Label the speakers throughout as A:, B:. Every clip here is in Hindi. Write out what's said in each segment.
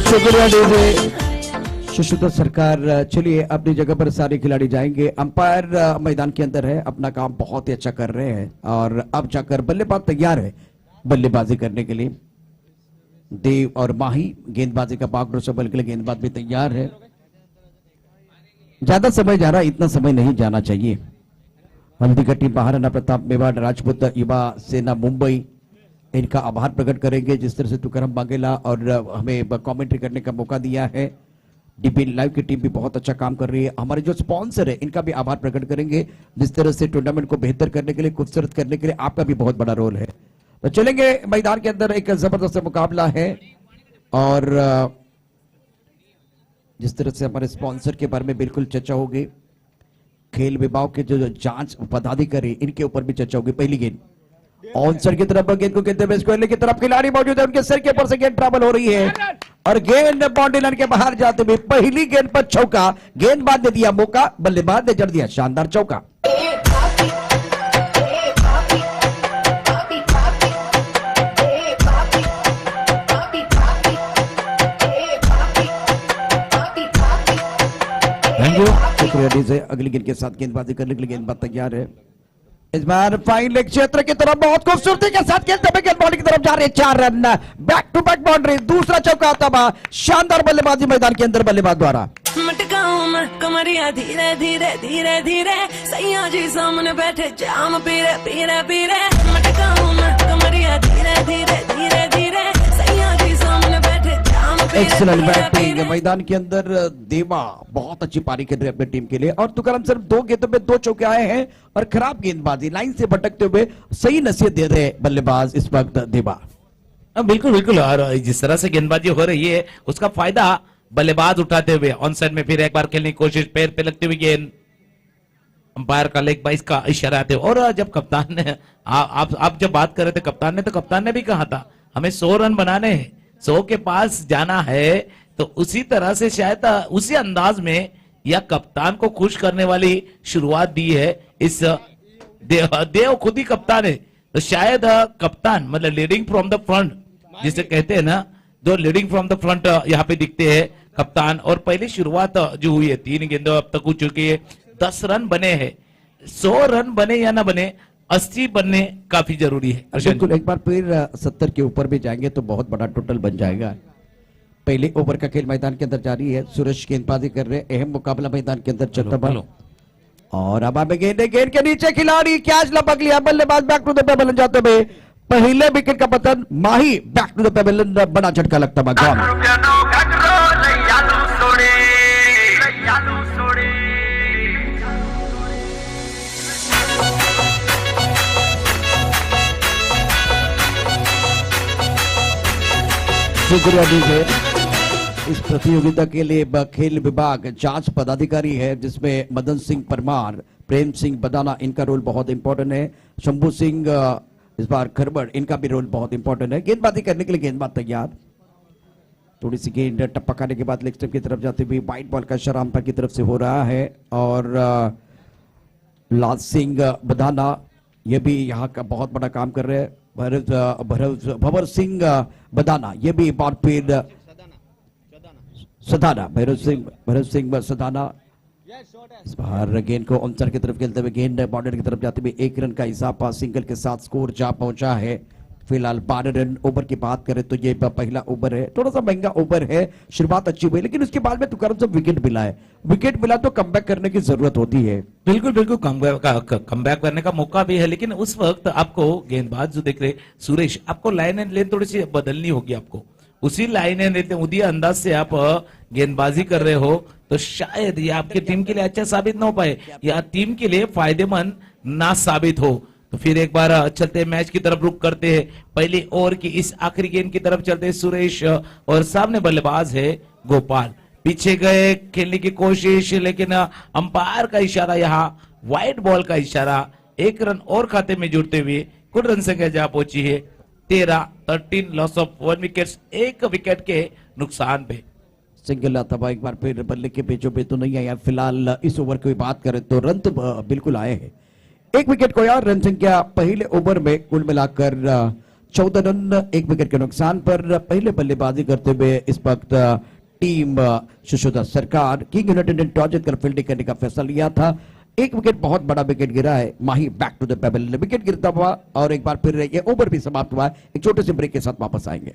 A: शुक्रिया डीजे सुश्रुत सरकार। चलिए अपनी जगह पर सारे खिलाड़ी जाएंगे। अंपायर मैदान के अंदर है, अपना काम बहुत ही अच्छा कर रहे हैं और अब जाकर बल्लेबाज तैयार है बल्लेबाजी करने के लिए। देव और माही गेंदबाजी का पाक संभल के लिए गेंदबाज भी तैयार है। ज्यादा समय जा रहा, इतना समय नहीं जाना चाहिए। हल्दी का टीम महाराणा प्रताप मेवाड़ राजपूत युवा सेना मुंबई इनका आभार प्रकट करेंगे जिस तरह से तुकरम बागेला और हमें कमेंट्री करने का मौका दिया है। डीपी लाइव की टीम भी बहुत अच्छा काम कर रही है। हमारे जो स्पॉन्सर है इनका भी आभार प्रकट करेंगे जिस तरह से टूर्नामेंट को बेहतर करने के लिए, खूबसूरत करने के लिए आपका भी बहुत बड़ा रोल है। तो चलेंगे मैदान के अंदर, एक जबरदस्त मुकाबला है और जिस तरह से हमारे स्पॉन्सर के बारे में बिल्कुल चर्चा होगी। खेल विभाग के जो जांच पदाधिकारी इनके ऊपर भी चर्चा होगी। पहली गेंद ऑनसर की तरफ गेंद को खेलते हुए स्क्वायर की तरफ खिलाड़ी मौजूद है, उनके सिर के ऊपर से गेंद ट्रैवल हो रही है और गेंद बाउंड्री लाइन के बाहर जाते हुए पहली गेंद पर चौका। गेंदबाज ने दिया मौका, बल्लेबाज ने जड़ दिया शानदार चौका। थैंक यू, शुक्रिया डीजे। अगली गेंद के साथ गेंदबाजी करने के लिए गेंदबाज तैयार है। इस बार फाइन लेग क्षेत्र की तरफ बहुत खूबसूरती के साथ खेलते हुए गेंद बाउंड्री की तरफ जा रहे 4 run, back to back boundary, दूसरा चौका तबा। शानदार बल्लेबाजी मैदान के अंदर बल्लेबाज द्वारा।
B: कमरिया धीरे धीरे धीरे धीरे सैया जी सामने बैठे जाम पीरे पीरे पीरे। मटकाऊं मैं कमरिया धीरे धीरे धीरे धीरे सैया जी सामने बैठे जाम पीरे।
A: एक्सीलेंट बैटिंग मैदान के अंदर। देवा बहुत अच्छी पारी खेल रहे अपनी टीम के लिए और तुकरम सिर्फ 2 गेंदों में 2 चौके आए हैं और खराब गेंदबाजी, लाइन से भटकते हुए सही नसीहत दे रहे बल्लेबाज इस वक्त देवा।
C: बिल्कुल बिल्कुल, और जिस तरह से गेंदबाजी हो रही है उसका फायदा बल्लेबाज उठाते हुए ऑन साइड में फिर एक बार खेलने की कोशिश, पैर पे लगती हुई गेंद, अंपायर का लेग बाइस का इशारा आते। और जब कप्तान ने आप जब बात कर रहे थे कप्तान ने भी कहा था हमें 100 रन बनाने हैं, 100 के पास जाना है। तो उसी तरह से शायद उसी अंदाज में या कप्तान को खुश करने वाली शुरुआत दी है इस देव खुद ही कप्तान है। तो शायद कप्तान मतलब लीडिंग फ्रॉम द फ्रंट जिसे कहते हैं ना, जो लीडिंग फ्रॉम द फ्रंट यहाँ पे दिखते हैं कप्तान। और पहली शुरुआत जो हुई है 3 गेंदों अब तक हो चुकी है, 10 रन बने हैं। 100 रन बने या ना बने, 80 बनने काफी जरूरी है।
A: बिल्कुल, एक बार फिर 70 के ऊपर भी जाएंगे तो बहुत बड़ा टोटल बन जाएगा। पहले ओवर का खेल मैदान के अंदर जारी है। सुरेश गेंदबाजी कर रहे, अहम मुकाबला मैदान के अंदर चलता बल और अब आप गेंद के नीचे खिलाड़ी कैच लपक लिया, बल्लेबाज बैक टू द पेबल जाते हुए पहले विकेट का पतन। माही बैक टू द पेबल, बड़ा झटका लगता शुक्रिया डीजे। इस प्रतियोगिता के लिए खेल विभाग जांच पदाधिकारी है जिसमें मदन सिंह परमार, प्रेम सिंह बदाना, इनका रोल बहुत इंपॉर्टेंट है। शंभू सिंह इस बार खरबड़, इनका भी रोल बहुत इंपॉर्टेंट है। गेंदबाजी करने के लिए गेंदबाज तैयार। थोड़ी सी गेंद टपकाने के बाद लेग स्टंप की तरफ जाते हुए व्हाइट बॉल का इशारा अंपायर की तरफ से हो रहा है और लाल सिंह बदाना ये भी यहाँ का बहुत बड़ा काम कर रहे हैं। भवर सिंह बदाना ये भी बार फिर सदाना, भैरव सिंह सदाना इस बार गेंद को ऑनसर की तरफ खेलते हुए गेंद बाउंड्री की तरफ जाते हुए 1 रन का इजाफा सिंगल के साथ स्कोर जा पहुंचा है। फिलहाल 12 रन। ओवर की बात करें तो ये पहला ओवर है, थोड़ा सा महंगा ओवर है। शुरुआत अच्छी हुई लेकिन उसके बाद में तुकरम सब विकेट मिला है। विकेट मिला तो कमबैक करने की जरूरत होती है।
C: बिल्कुल बिल्कुल, कमबैक करने का मौका भी है। लेकिन उस वक्त आपको गेंदबाज जो देख रहे सुरेश, आपको लाइन एंड लेन थोड़ी सी बदलनी होगी। आपको उसी लाइन एंड लेते उसी अंदाज से आप गेंदबाजी कर रहे हो तो शायद ये आपकी टीम के लिए अच्छा साबित ना हो पाए या टीम के लिए फायदेमंद ना साबित हो। तो फिर एक बार चलते मैच की तरफ रुख करते हैं। पहली ओवर की इस आखिरी गेंद की तरफ चलते सुरेश और सामने बल्लेबाज है गोपाल। पीछे गए खेलने की कोशिश लेकिन अंपायर का इशारा, यहाँ व्हाइट बॉल का इशारा, 1 रन और खाते में जुड़ते हुए कुल रन संख्या जहां पहुंची है 13 लॉस ऑफ 1 विकेट, 1 विकेट के नुकसान पे।
A: सिंगल आता हुआ एक बार फिर बल्ले के पेचों पे तो नहीं आया। फिलहाल इस ओवर की बात करें तो रन तो बिल्कुल आए हैं, 1 विकेट को यार। रन संख्या पहले ओवर में कुल मिलाकर 14 रन 1 विकेट के नुकसान पर पहले बल्लेबाजी करते हुए इस वक्त टीम शिशोदा सरकार किंग यूनाइटेड ने टॉस जीतकर फील्डिंग करने का फैसला लिया था। एक विकेट, बहुत बड़ा विकेट गिरा है। माही बैक टू द पेबल, विकेट गिरता हुआ और एक बार फिर ये ओवर भी समाप्त हुआ है। एक छोटे से ब्रेक के साथ वापस आएंगे।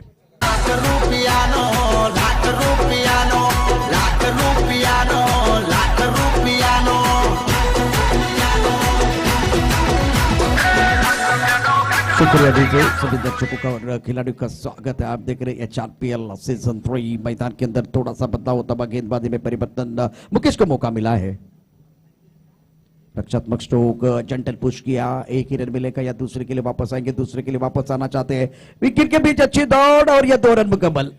A: शुक्रिया दीजिए सभी दर्शकों का और खिलाड़ियों का स्वागत है। आप देख रहे हैं HRPL सीजन 3। मैदान के अंदर थोड़ा सा बदलाव होता हुआ गेंदबाजी में परिवर्तन, मुकेश को मौका मिला है। रक्षात्मक स्ट्रोक, जंटल पुश किया, एक ही रन मिलेगा या दूसरे के लिए वापस आएंगे, दूसरे के लिए वापस आना चाहते हैं। विकेट के बीच अच्छी दौड़ और यह 2 रन मुकम्मल।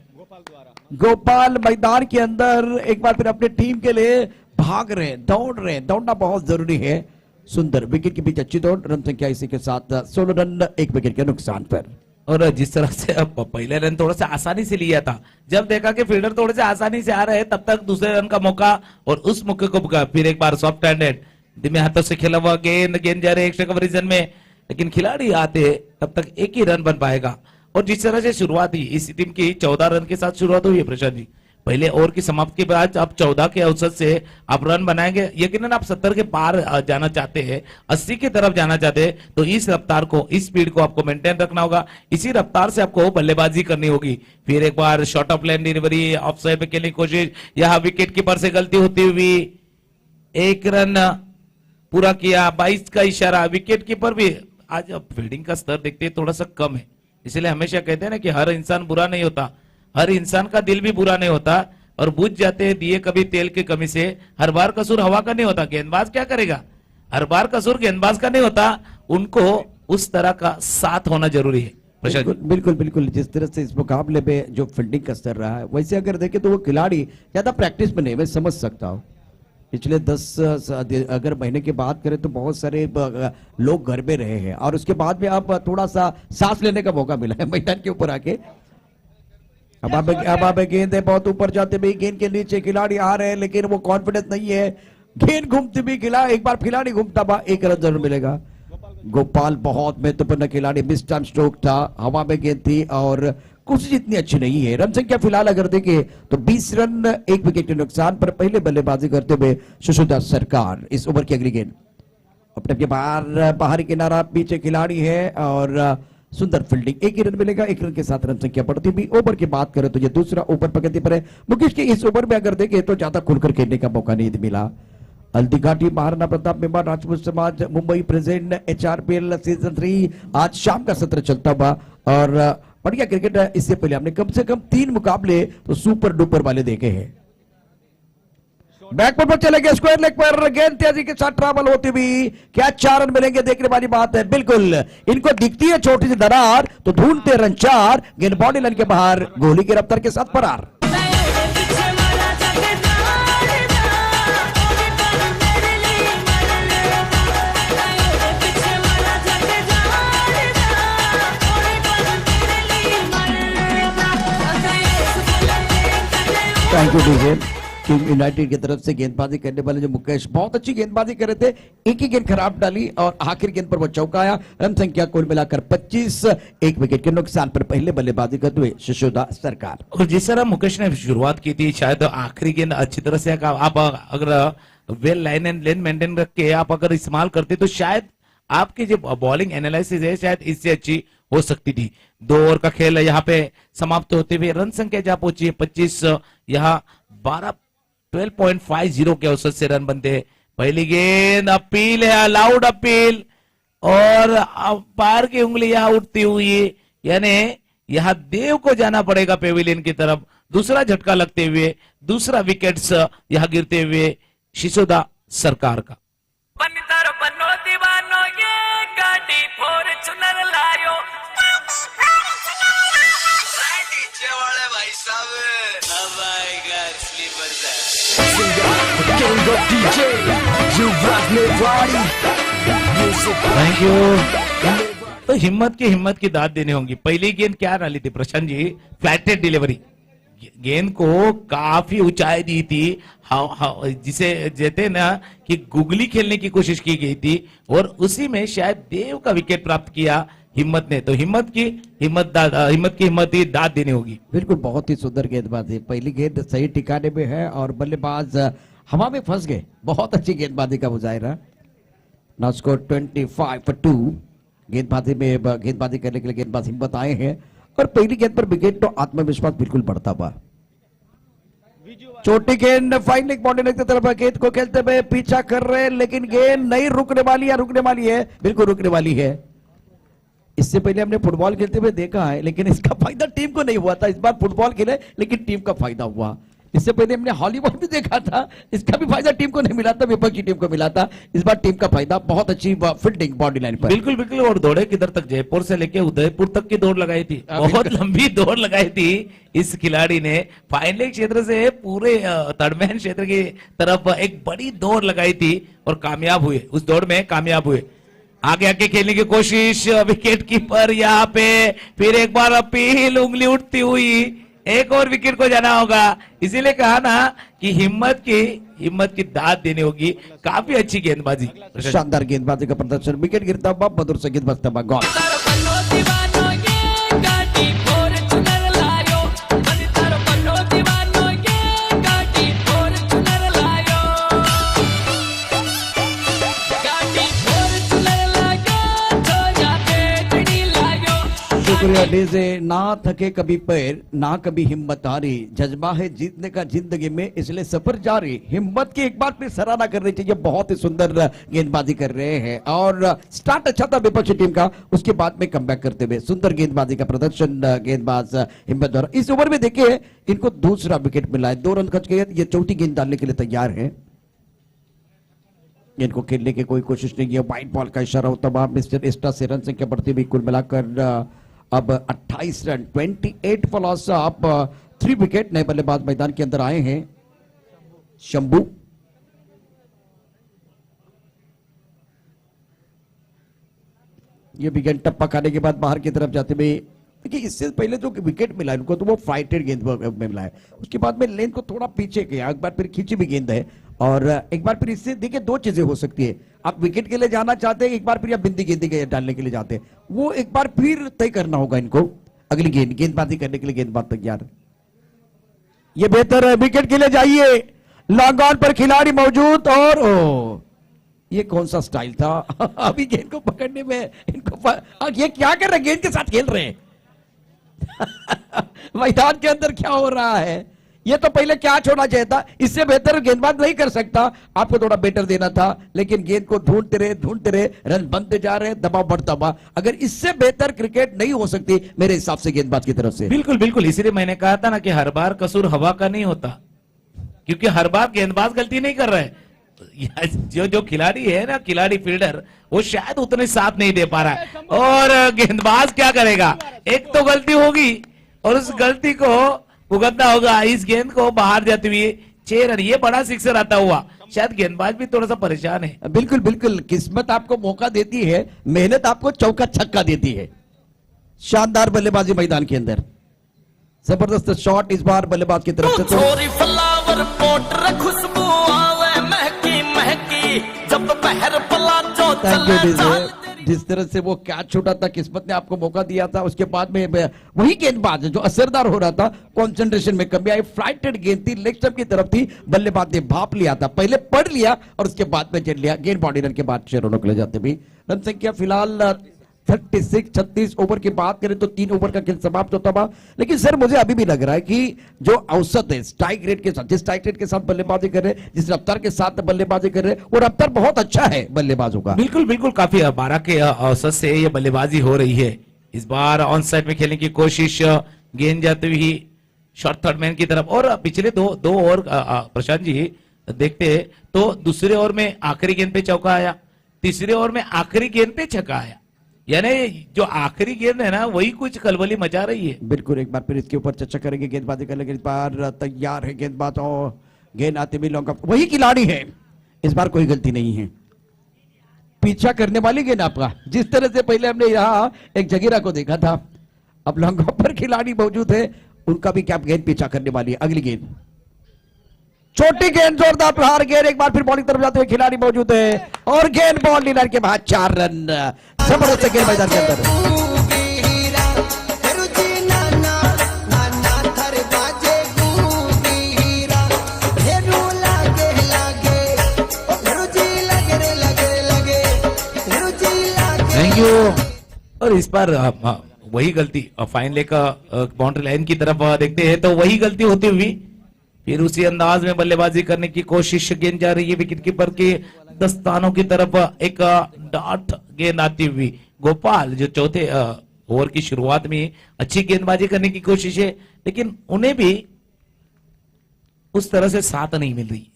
A: गोपाल मैदान के अंदर एक बार फिर अपनी टीम के लिए भाग रहे, दौड़ रहे, दौड़ना बहुत जरूरी है। सुंदर विकेट के बीच अच्छी दौड़, रन संख्या इसी के साथ 16 रन 1 विकेट के नुकसान पर।
C: और जिस तरह से अब पहले रन थोड़ा सा आसानी से लिया था, जब देखा कि फील्डर थोड़े से आसानी से आ रहे हैं, तब तक दूसरे रन का मौका और उस मौके को फिर एक बार सॉफ्ट हैंडेड धीमे हाथों से खेला हुआ गेंद जा रहे एक्स्ट्रा कवरेजन में, लेकिन खिलाड़ी आते तब तक एक ही रन बन पाएगा। और जिस तरह से शुरुआत हुई इस टीम की 14 रन के साथ शुरुआत हुई है प्रशांत जी, पहले ओवर की समाप्ति के बाद आप 14 के औसत से आप रन बनाएंगे, यकीनन आप 70 के पार जाना चाहते हैं, 80 की तरफ जाना चाहते हैं, तो इस रफ्तार को, इस स्पीड को आपको मेंटेन रखना होगा। इसी रफ्तार से आपको बल्लेबाजी करनी होगी। फिर एक बार short of line delivery, off side पे खेलने की कोशिश, यहां विकेट कीपर से गलती होती हुई 1 रन पूरा किया। 22 का इशारा, विकेट कीपर भी आज फील्डिंग का स्तर देखते हैं थोड़ा सा कम है, इसलिए हमेशा कहते हैं ना कि हर इंसान बुरा नहीं होता, हर इंसान का दिल भी बुरा नहीं होता और बुझ जाते हैं दिए कभी तेल की कमी से। हर बार कसूर हवा का नहीं होता, गेंदबाज क्या करेगा, हर बार कसूर गेंदबाज का नहीं होता, उनको उस तरह का साथ होना जरूरी है।
A: बिल्कुल बिल्कुल बिल्कुल। जिस तरह से इस मुकाबले में जो फील्डिंग का स्तर रहा है, वैसे अगर देखें तो वो खिलाड़ी ज्यादा प्रैक्टिस में नहीं, मैं समझ सकता हूँ। पिछले 10 अगर महीने की बात करें तो बहुत सारे लोग घर में रहे हैं और उसके बाद में अब थोड़ा सा सांस लेने का मौका मिला है मैदान के ऊपर आके। अब आप गेंद है बहुत ऊपर जाते हुए, गेंद के नीचे खिलाड़ी आ रहे हैं लेकिन वो कॉन्फिडेंस नहीं है। गेंद घूमती भी एक बार खिलाड़ी घूमता हुआ 1 रन जरूर मिलेगा। गोपाल बहुत महत्वपूर्ण खिलाड़ी, मिस टाइम स्ट्रोक था, हवा में गेंद थी और कोशिश इतनी अच्छी नहीं है। रन संख्या फिलहाल अगर देखें तो 20 रन 1 विकेट के नुकसान पर पहले बल्लेबाजी करते हुए शिशोदा सरकार। इस ओवर की अगली गेंद अपने बाहरी किनारा, पीछे खिलाड़ी है और सुंदर फील्डिंग, 1 ही रन मिलेगा। 1 रन के साथ रन संख्या बढ़ती हुई। ओवर की बात करें तो ये दूसरा ओवर प्रगति पर है। मुकेश के इस ओवर में अगर देखें तो ज्यादा खुलकर खेलने का मौका नहीं मिला। हल्दीघाटी, महाराणा प्रताप मेवाड़ राजपूत समाज मुंबई प्रेजेंट HRPL सीजन 3 आज शाम का सत्र चलता हुआ और बढ़िया क्रिकेट है। इससे पहले हमने कम से कम 3 मुकाबले तो सुपर डुपर वाले देखे हैं। बैक पर चले गए स्क्वायर लेग पर, गेंद तेजी के साथ ट्रैवल होती हुई, क्या 4 रन मिलेंगे देखने वाली बात है। बिल्कुल इनको दिखती है छोटी सी दरार तो ढूंढते रन 4, गेंद बॉडी लाइन के बाहर, गोली की रफ्तार के साथ फरार। Thank you DJ. Team United की तरफ से गेंदबाजी करने वाले जो मुकेश बहुत अच्छी गेंदबाजी कर रहे थे, एक ही गेंद खराब डाली और आखिर गेंद पर वो चौका आया। रन संख्या कुल मिलाकर 25, 1 विकेट के नुकसान पर पहले बल्लेबाजी करते हुए शिशोदा सरकार।
C: और जिस तरह मुकेश ने शुरुआत की थी, शायद आखिरी गेंद अच्छी तरह से आप अगर well line and length maintain रख के आप अगर इस्तेमाल करते तो शायद आपकी जो बॉलिंग एनालिसिस है शायद इससे अच्छी हो सकती थी। 2 ओवर का खेल यहाँ पे समाप्त होते हुए रन संख्या जहां पहुंची है 25, यहाँ 12.50 के औसत से रन बनते हैं। पहली गेंद अपील है, अलाउड अपील और अंपायर की उंगली यहां उठती हुई, यानी यहां देव को जाना पड़ेगा पेविलियन की तरफ। दूसरा झटका लगते हुए, दूसरा विकेट्स यहां गिरते हुए शिशोदा सरकार का। Thank you. तो हिम्मत की दाद देनी होगी। पहली गेंद क्या डाली थी प्रशांत जी, फ्लैटेड डिलीवरी, गेंद को काफी ऊंचाई दी थी, जिसे कहते ना कि गुगली खेलने की कोशिश की गई थी और उसी में शायद देव का विकेट प्राप्त किया। हिम्मत ने, तो हिम्मत की हिम्मत दाद देनी होगी।
A: बिल्कुल बहुत ही सुंदर गेंदबाजी, पहली गेंद सही ठिकाने में है और बल्लेबाज हवा में फंस गए। बहुत अच्छी गेंदबाजी का मुजाहिरा। Now score 25-2। गेंदबाजी करने के लिए गेंदबाज हिम्मत आए हैं और पहली गेंद पर विकेट तो आत्मविश्वास बिल्कुल बढ़ता हुआ। छोटी गेंद फाइनलिंग बॉडी की तरफ गेंद को खेलते हुए पीछा कर रहे हैं, लेकिन गेंद नहीं रुकने वाली है, बिल्कुल रुकने वाली है। इससे पहले हमने फुटबॉल खेलते हुए देखा है, लेकिन इसका फायदा टीम को नहीं हुआ था। इस बार फुटबॉल खेले लेकिन टीम का फायदा हुआ। इससे पहले हमने हॉलीबॉल भी देखा था, इसका भी फायदा टीम को नहीं मिला था, विपक्ष की टीम को मिला था। इस बार टीम का फायदा, बहुत अच्छी फील्डिंग बॉडी लाइन पर।
C: बिल्कुल बिल्कुल। और दौड़े किधर तक, जयपुर से लेके उदयपुर तक की दौड़ लगाई थी, बहुत लंबी दौड़ लगाई थी इस खिलाड़ी ने। फाइनल क्षेत्र से पूरे थर्ड मैन क्षेत्र की तरफ एक बड़ी दौड़ लगाई थी और कामयाब हुए, उस दौड़ में कामयाब हुए। आगे आगे खेलने की कोशिश, विकेट कीपर यहाँ पे फिर एक बार अपील, उंगली उठती हुई, एक और विकेट को जाना होगा। इसीलिए कहा ना कि हिम्मत की दाद देनी होगी। काफी अच्छी गेंदबाजी,
A: शानदार गेंदबाजी का प्रदर्शन। विकेट गिरता हुआ, मधुर से गेंद बजता हुआ, गॉल। शुक्रिया डीजे। ना थके कभी पैर, ना कभी हिम्मत हारी, जज्बा है जीतने का जिंदगी में, इसलिए सफर जारी। हिम्मत की एक बार फिर सराहना करनी चाहिए। बहुत ही सुंदर गेंदबाजी कर रहे हैं और स्टार्ट अच्छा था विपक्षी टीम का, उसके बाद में कमबैक करते हुए सुंदर गेंदबाजी का प्रदर्शन गेंदबाज हिम्मत द्वारा। इस ओवर में देखिए इनको दूसरा विकेट मिला है, 2 रन खर्च गए। ये चौथी गेंद डालने के लिए तैयार है। गेंद को खेलने की कोई कोशिश नहीं है, व्हाइट बॉल का इशारा होता हुआ मिस्टर एस्टा से रन संख्या बढ़ती हुई कुल मिलाकर अब 28 रन, 28 फॉर लॉस। अब 3 विकेट। नए बल्लेबाज मैदान के अंदर आए हैं, शंभू। ये विकेट टप्पा खाने के बाद बाहर की तरफ जाते हुए, देखिए इससे पहले जो विकेट मिला इनको तो वो फ्लाइटेड गेंद में मिला है, उसके बाद में लेन को थोड़ा पीछे गया, एक बार फिर खींची भी गेंद है और एक बार फिर इससे देखिए 2 चीजें हो सकती है। आप विकेट के लिए जाना चाहते हैं, एक बार फिर या बिंदी गेंदी के डालने के लिए जाते हैं, वो एक बार फिर तय करना होगा इनको। अगली गेंदबाजी करने के लिए गेंदबाज तैयार। ये बेहतर है, विकेट के लिए जाइए, लॉन्ग ऑन पर खिलाड़ी मौजूद। और ये कौन सा स्टाइल था अभी गेंद को पकड़ने में इनको, ये क्या कर रहे हैं, गेंद के साथ खेल रहे हैं मैदान के अंदर क्या हो रहा है। ये तो पहले क्या छोड़ना चाहिए था, इससे बेहतर गेंदबाज नहीं कर सकता, आपको थोड़ा बेटर देना था, लेकिन गेंद को ढूंढते रहे, रन बनते जा रहे, दबाव बढ़ता हुआ। अगर इससे बेहतर क्रिकेट नहीं हो सकती मेरे हिसाब से गेंदबाज की तरफ से।
C: बिल्कुल बिल्कुल। इसीलिए मैंने कहा था ना कि हर बार कसूर हवा का नहीं होता, क्योंकि हर बार गेंदबाज गलती नहीं कर रहे। जो खिलाड़ी है ना, खिलाड़ी फील्डर, वो शायद उतने साथ नहीं दे पा रहा है। और गेंदबाज क्या करेगा, एक तो गलती होगी और उस गलती को भुगतना होगा। इस गेंद को बाहर जाती हुई 6 रन, ये बड़ा सिक्सर आता हुआ, शायद गेंदबाज भी थोड़ा सा परेशान है।
A: बिल्कुल बिल्कुल, किस्मत आपको मौका देती है, मेहनत आपको चौका छक्का देती है। शानदार बल्लेबाजी मैदान के अंदर, जबरदस्त शॉट इस बार बल्लेबाज की तरफ से। Thank you DJ. जिस तरह से वो कैच छोटा था, किस्मत ने आपको मौका दिया था, उसके बाद में वही गेंदबाज जो असरदार हो रहा था, कंसंट्रेशन में कमी आई। फ्लाइटेड गेंद थी, लेग स्टंप की तरफ थी, बल्लेबाज ने भाप लिया था, पहले पढ़ लिया और उसके बाद में चल लिया। गेंद बॉडी रन के बाद 6 रनों के लिए जाते भी। रन संख्या फिलहाल 36 ओवर की बात करें तो 3 ओवर का खेल समाप्त होता हुआ। लेकिन सर मुझे अभी भी लग रहा है कि जो औसत है स्ट्राइक रेट के साथ, जिस स्ट्राइक रेट के साथ बल्लेबाजी कर रहे हैं, जिस रफ्तार के साथ बल्लेबाजी कर रहे हैं, वो रफ्तार बहुत अच्छा है बल्लेबाजों का।
C: बिल्कुल बिल्कुल, काफी 12 के औसत से ये बल्लेबाजी हो रही है। इस बार ऑन साइड में खेलने की कोशिश, गेंद जाती हुई शॉर्ट थर्ड मैन की तरफ। और पिछले दो ओवर प्रशांत जी देखते तो दूसरे ओवर में आखिरी गेंद पे चौका आया, तीसरे ओवर में आखिरी गेंद पे छक्का आया, यानी जो आखिरी गेंद है ना वही कुछ खलबली मचा रही है।
A: बिल्कुल, एक बार फिर इसके ऊपर चर्चा करेंगे। गेंदबाजी करने के बार तैयार है गेंदबाज और गेंद आते भी लॉन्ग ऑफ, वही खिलाड़ी है, इस बार कोई गलती नहीं है। पीछा करने वाली गेंद आपका, जिस तरह से पहले हमने यहाँ एक जगीरा को देखा था, अब लॉन्ग ऑफ पर खिलाड़ी मौजूद है, उनका भी क्या गेंद पीछा करने वाली है। अगली गेंद छोटी गेंद, जोरदार प्रहार गेंद, एक बार फिर बॉलिंग तरफ जाते हुए खिलाड़ी मौजूद है और गेंद बॉल लाइन के बाद 4 रन। जबरदस्त गेंद मैदान के अंदर।
C: इस बार वही गलती फाइन लेग बाउंड्री लाइन की तरफ देखते हैं तो वही गलती होती हुई फिर उसी अंदाज में बल्लेबाजी करने की कोशिश गेंद जा रही है विकेट कीपर के दस्तानों की तरफ एक डार्ट गेंद आती हुई गोपाल जो चौथे ओवर की शुरुआत में अच्छी गेंदबाजी करने की कोशिश है लेकिन उन्हें भी उस तरह से साथ नहीं मिल रही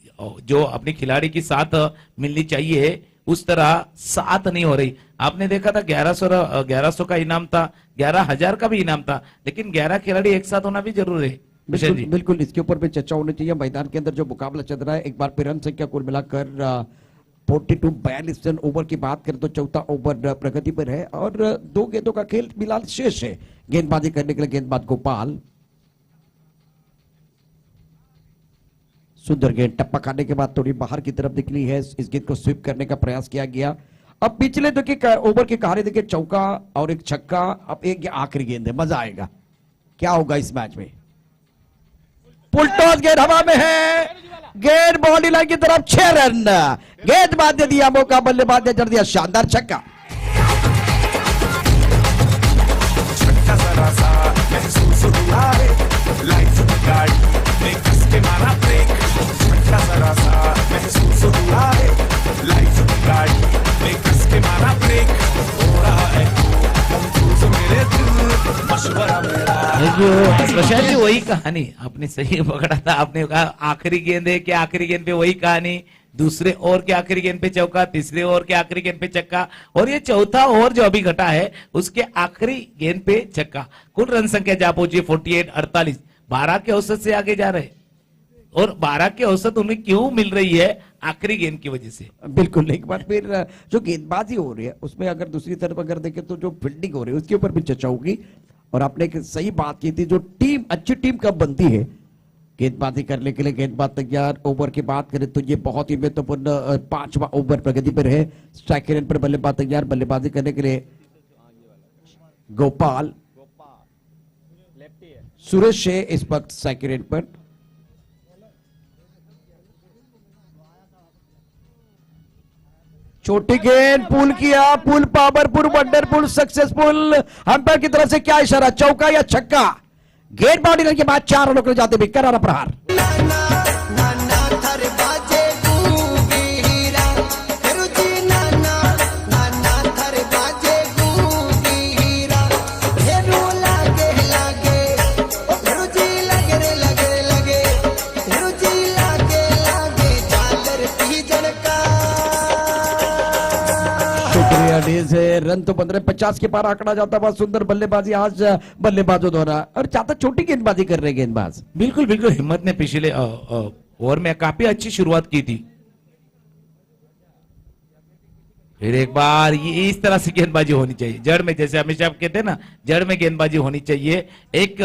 C: जो अपने खिलाड़ी की साथ मिलनी चाहिए उस तरह साथ नहीं हो रही। आपने देखा था 1100 का इनाम था, 11,000 का भी इनाम था, लेकिन 11 खिलाड़ी एक साथ होना भी जरूरी है।
A: बिल्कुल बिल्कुल इसके ऊपर भी चर्चा होनी चाहिए। मैदान के अंदर जो मुकाबला चल रहा है, एक बार फिर रन संख्या कुल मिलाकर 42 रन ओवर की बात करें तो चौथा ओवर प्रगति पर है और 2 गेंदों का खेल फिलहाल शेष है। गेंदबाजी करने के लिए गेंदबाज गोपाल, सुंदर गेंद टप्पा खाने के बाद थोड़ी बाहर की तरफ निकली है, इस गेंद को स्वीप करने का प्रयास किया गया। अब पिछले ओवर के कहानी देखिए, चौका और एक छक्का, अब एक आखिरी गेंद है, मजा आएगा। क्या होगा इस मैच में? पुल टॉस, गेंद हवा में है, गेंद बाउंड्री लाइन की तरफ, 6 रन। गेंदबाज ने दिया मौका, बल्लेबाज ने जड़ दिया शानदार छक्का।
C: प्रशांत जी वही कहानी आपने सही पकड़ा था। आपने कहा आखिरी गेंद है कि आखिरी गेंद पे वही कहानी, दूसरे ओवर के आखिरी गेंद पे चौका, तीसरे ओवर के आखिरी गेंद पे छक्का और ये चौथा ओवर जो अभी घटा है उसके आखिरी गेंद पे छक्का। कुल रन संख्या जा पहुंची 48-48, 12 के औसत से आगे जा रहे और 12 के औसत उन्हें क्यों मिल रही है? आखिरी गेंद की वजह से।
A: बिल्कुल, एक बार फिर जो गेंदबाजी हो रही है उसमें अगर दूसरी तरफ अगर देखें तो जो फील्डिंग हो रही है उसके ऊपर भी चर्चा होगी। और आपने एक सही बात की थी, जो टीम अच्छी टीम कब बनती है, गेंदबाजी करने के लिए गेंदबाज तैयार। ओवर की बात करें तो ये बहुत ही महत्वपूर्ण 5वां ओवर प्रगति पर है। स्ट्राइक रेट पर बल्लेबाज तैयार, बल्लेबाजी करने के लिए गोपाल, सुरेश है इस वक्त स्ट्राइक रेट पर। छोटी गेंद, पुल किया, पुल पावरफुल, वंडरफुल, सक्सेसफुल। अंपायर की तरफ से क्या इशारा, चौका या छक्का? गेंद बाउंड्री लाइन के बाद 4 रनों के जाते भी करारा प्रहार। रन तो 15-50 के पार आंकड़ा जाता, बहुत सुंदर बल्लेबाजी आज बल्लेबाजों द्वारा, और ज्यादा छोटी गेंदबाजी कर रहे गेंदबाज।
C: बिल्कुल बिल्कुल, हिम्मत ने पिछले ओवर में काफी अच्छी शुरुआत की थी। फिर एक बार ये इस तरह से गेंदबाजी होनी चाहिए, जड़ में, जैसे हमेशा आप कहते हैं ना, जड़ में गेंदबाजी होनी चाहिए। एक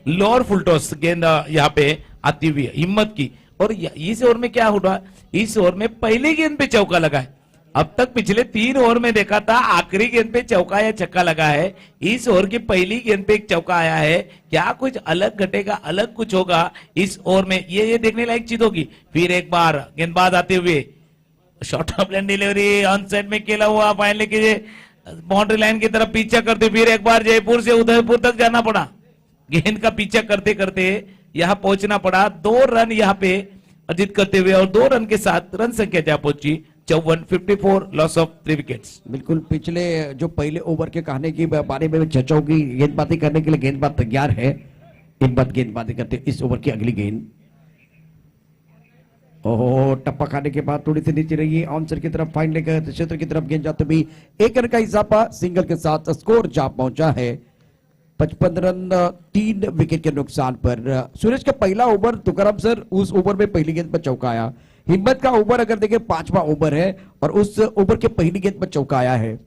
C: लोअर फुल टॉस गेंद यहाँ पे आती हुई है हिम्मत की। और इस ओवर में क्या हुआ, इस ओवर में पहली गेंद पे चौका लगा है। अब तक पिछले 3 ओवर में देखा था आखिरी गेंद पे चौका या छक्का लगा है, इस ओवर की पहली गेंद पे एक चौका आया है। क्या कुछ अलग घटेगा, अलग कुछ होगा इस ओवर में, ये देखने लायक चीज होगी। फिर एक बार गेंदबाज आते हुए short of line delivery on side में खेला हुआ, फाइनली के बाउंड्री लाइन की तरफ पीछा करते, फिर एक बार जयपुर से उदयपुर तक जाना पड़ा, गेंद का पीछा करते करते यहां पहुंचना पड़ा। 2 रन यहां पे अर्जित करते हुए और 2 रन के साथ रन संख्या जा पहुंची 54, लॉस ऑफ 3 विकेट्स।
A: बिल्कुल, पिछले जो पहले ओवर के कहने की बारे में चर्चा होगी। गेंदबाजी करने के लिए गेंदबाज तैयार है, गेंदबाजी करते इस ओवर की अगली गेंद। ओहो, टप्पा खाने के बाद थोड़ी सी नीचे रही, आंसर की तरफ फाइन लेकर क्षेत्र की तरफ गेंद जाते भी 1 रन का इजाफा, सिंगल के साथ स्कोर जा पहुंचा है 55 रन 3 विकेट के नुकसान पर। सुरेश का पहला ओवर, तुकाराम सर, उस ओवर में पहली गेंद पर चौका आया। हिम्मत का ओवर अगर देखें 5वां ओवर है और उस ओवर के पहली गेंद पर चौका आया है।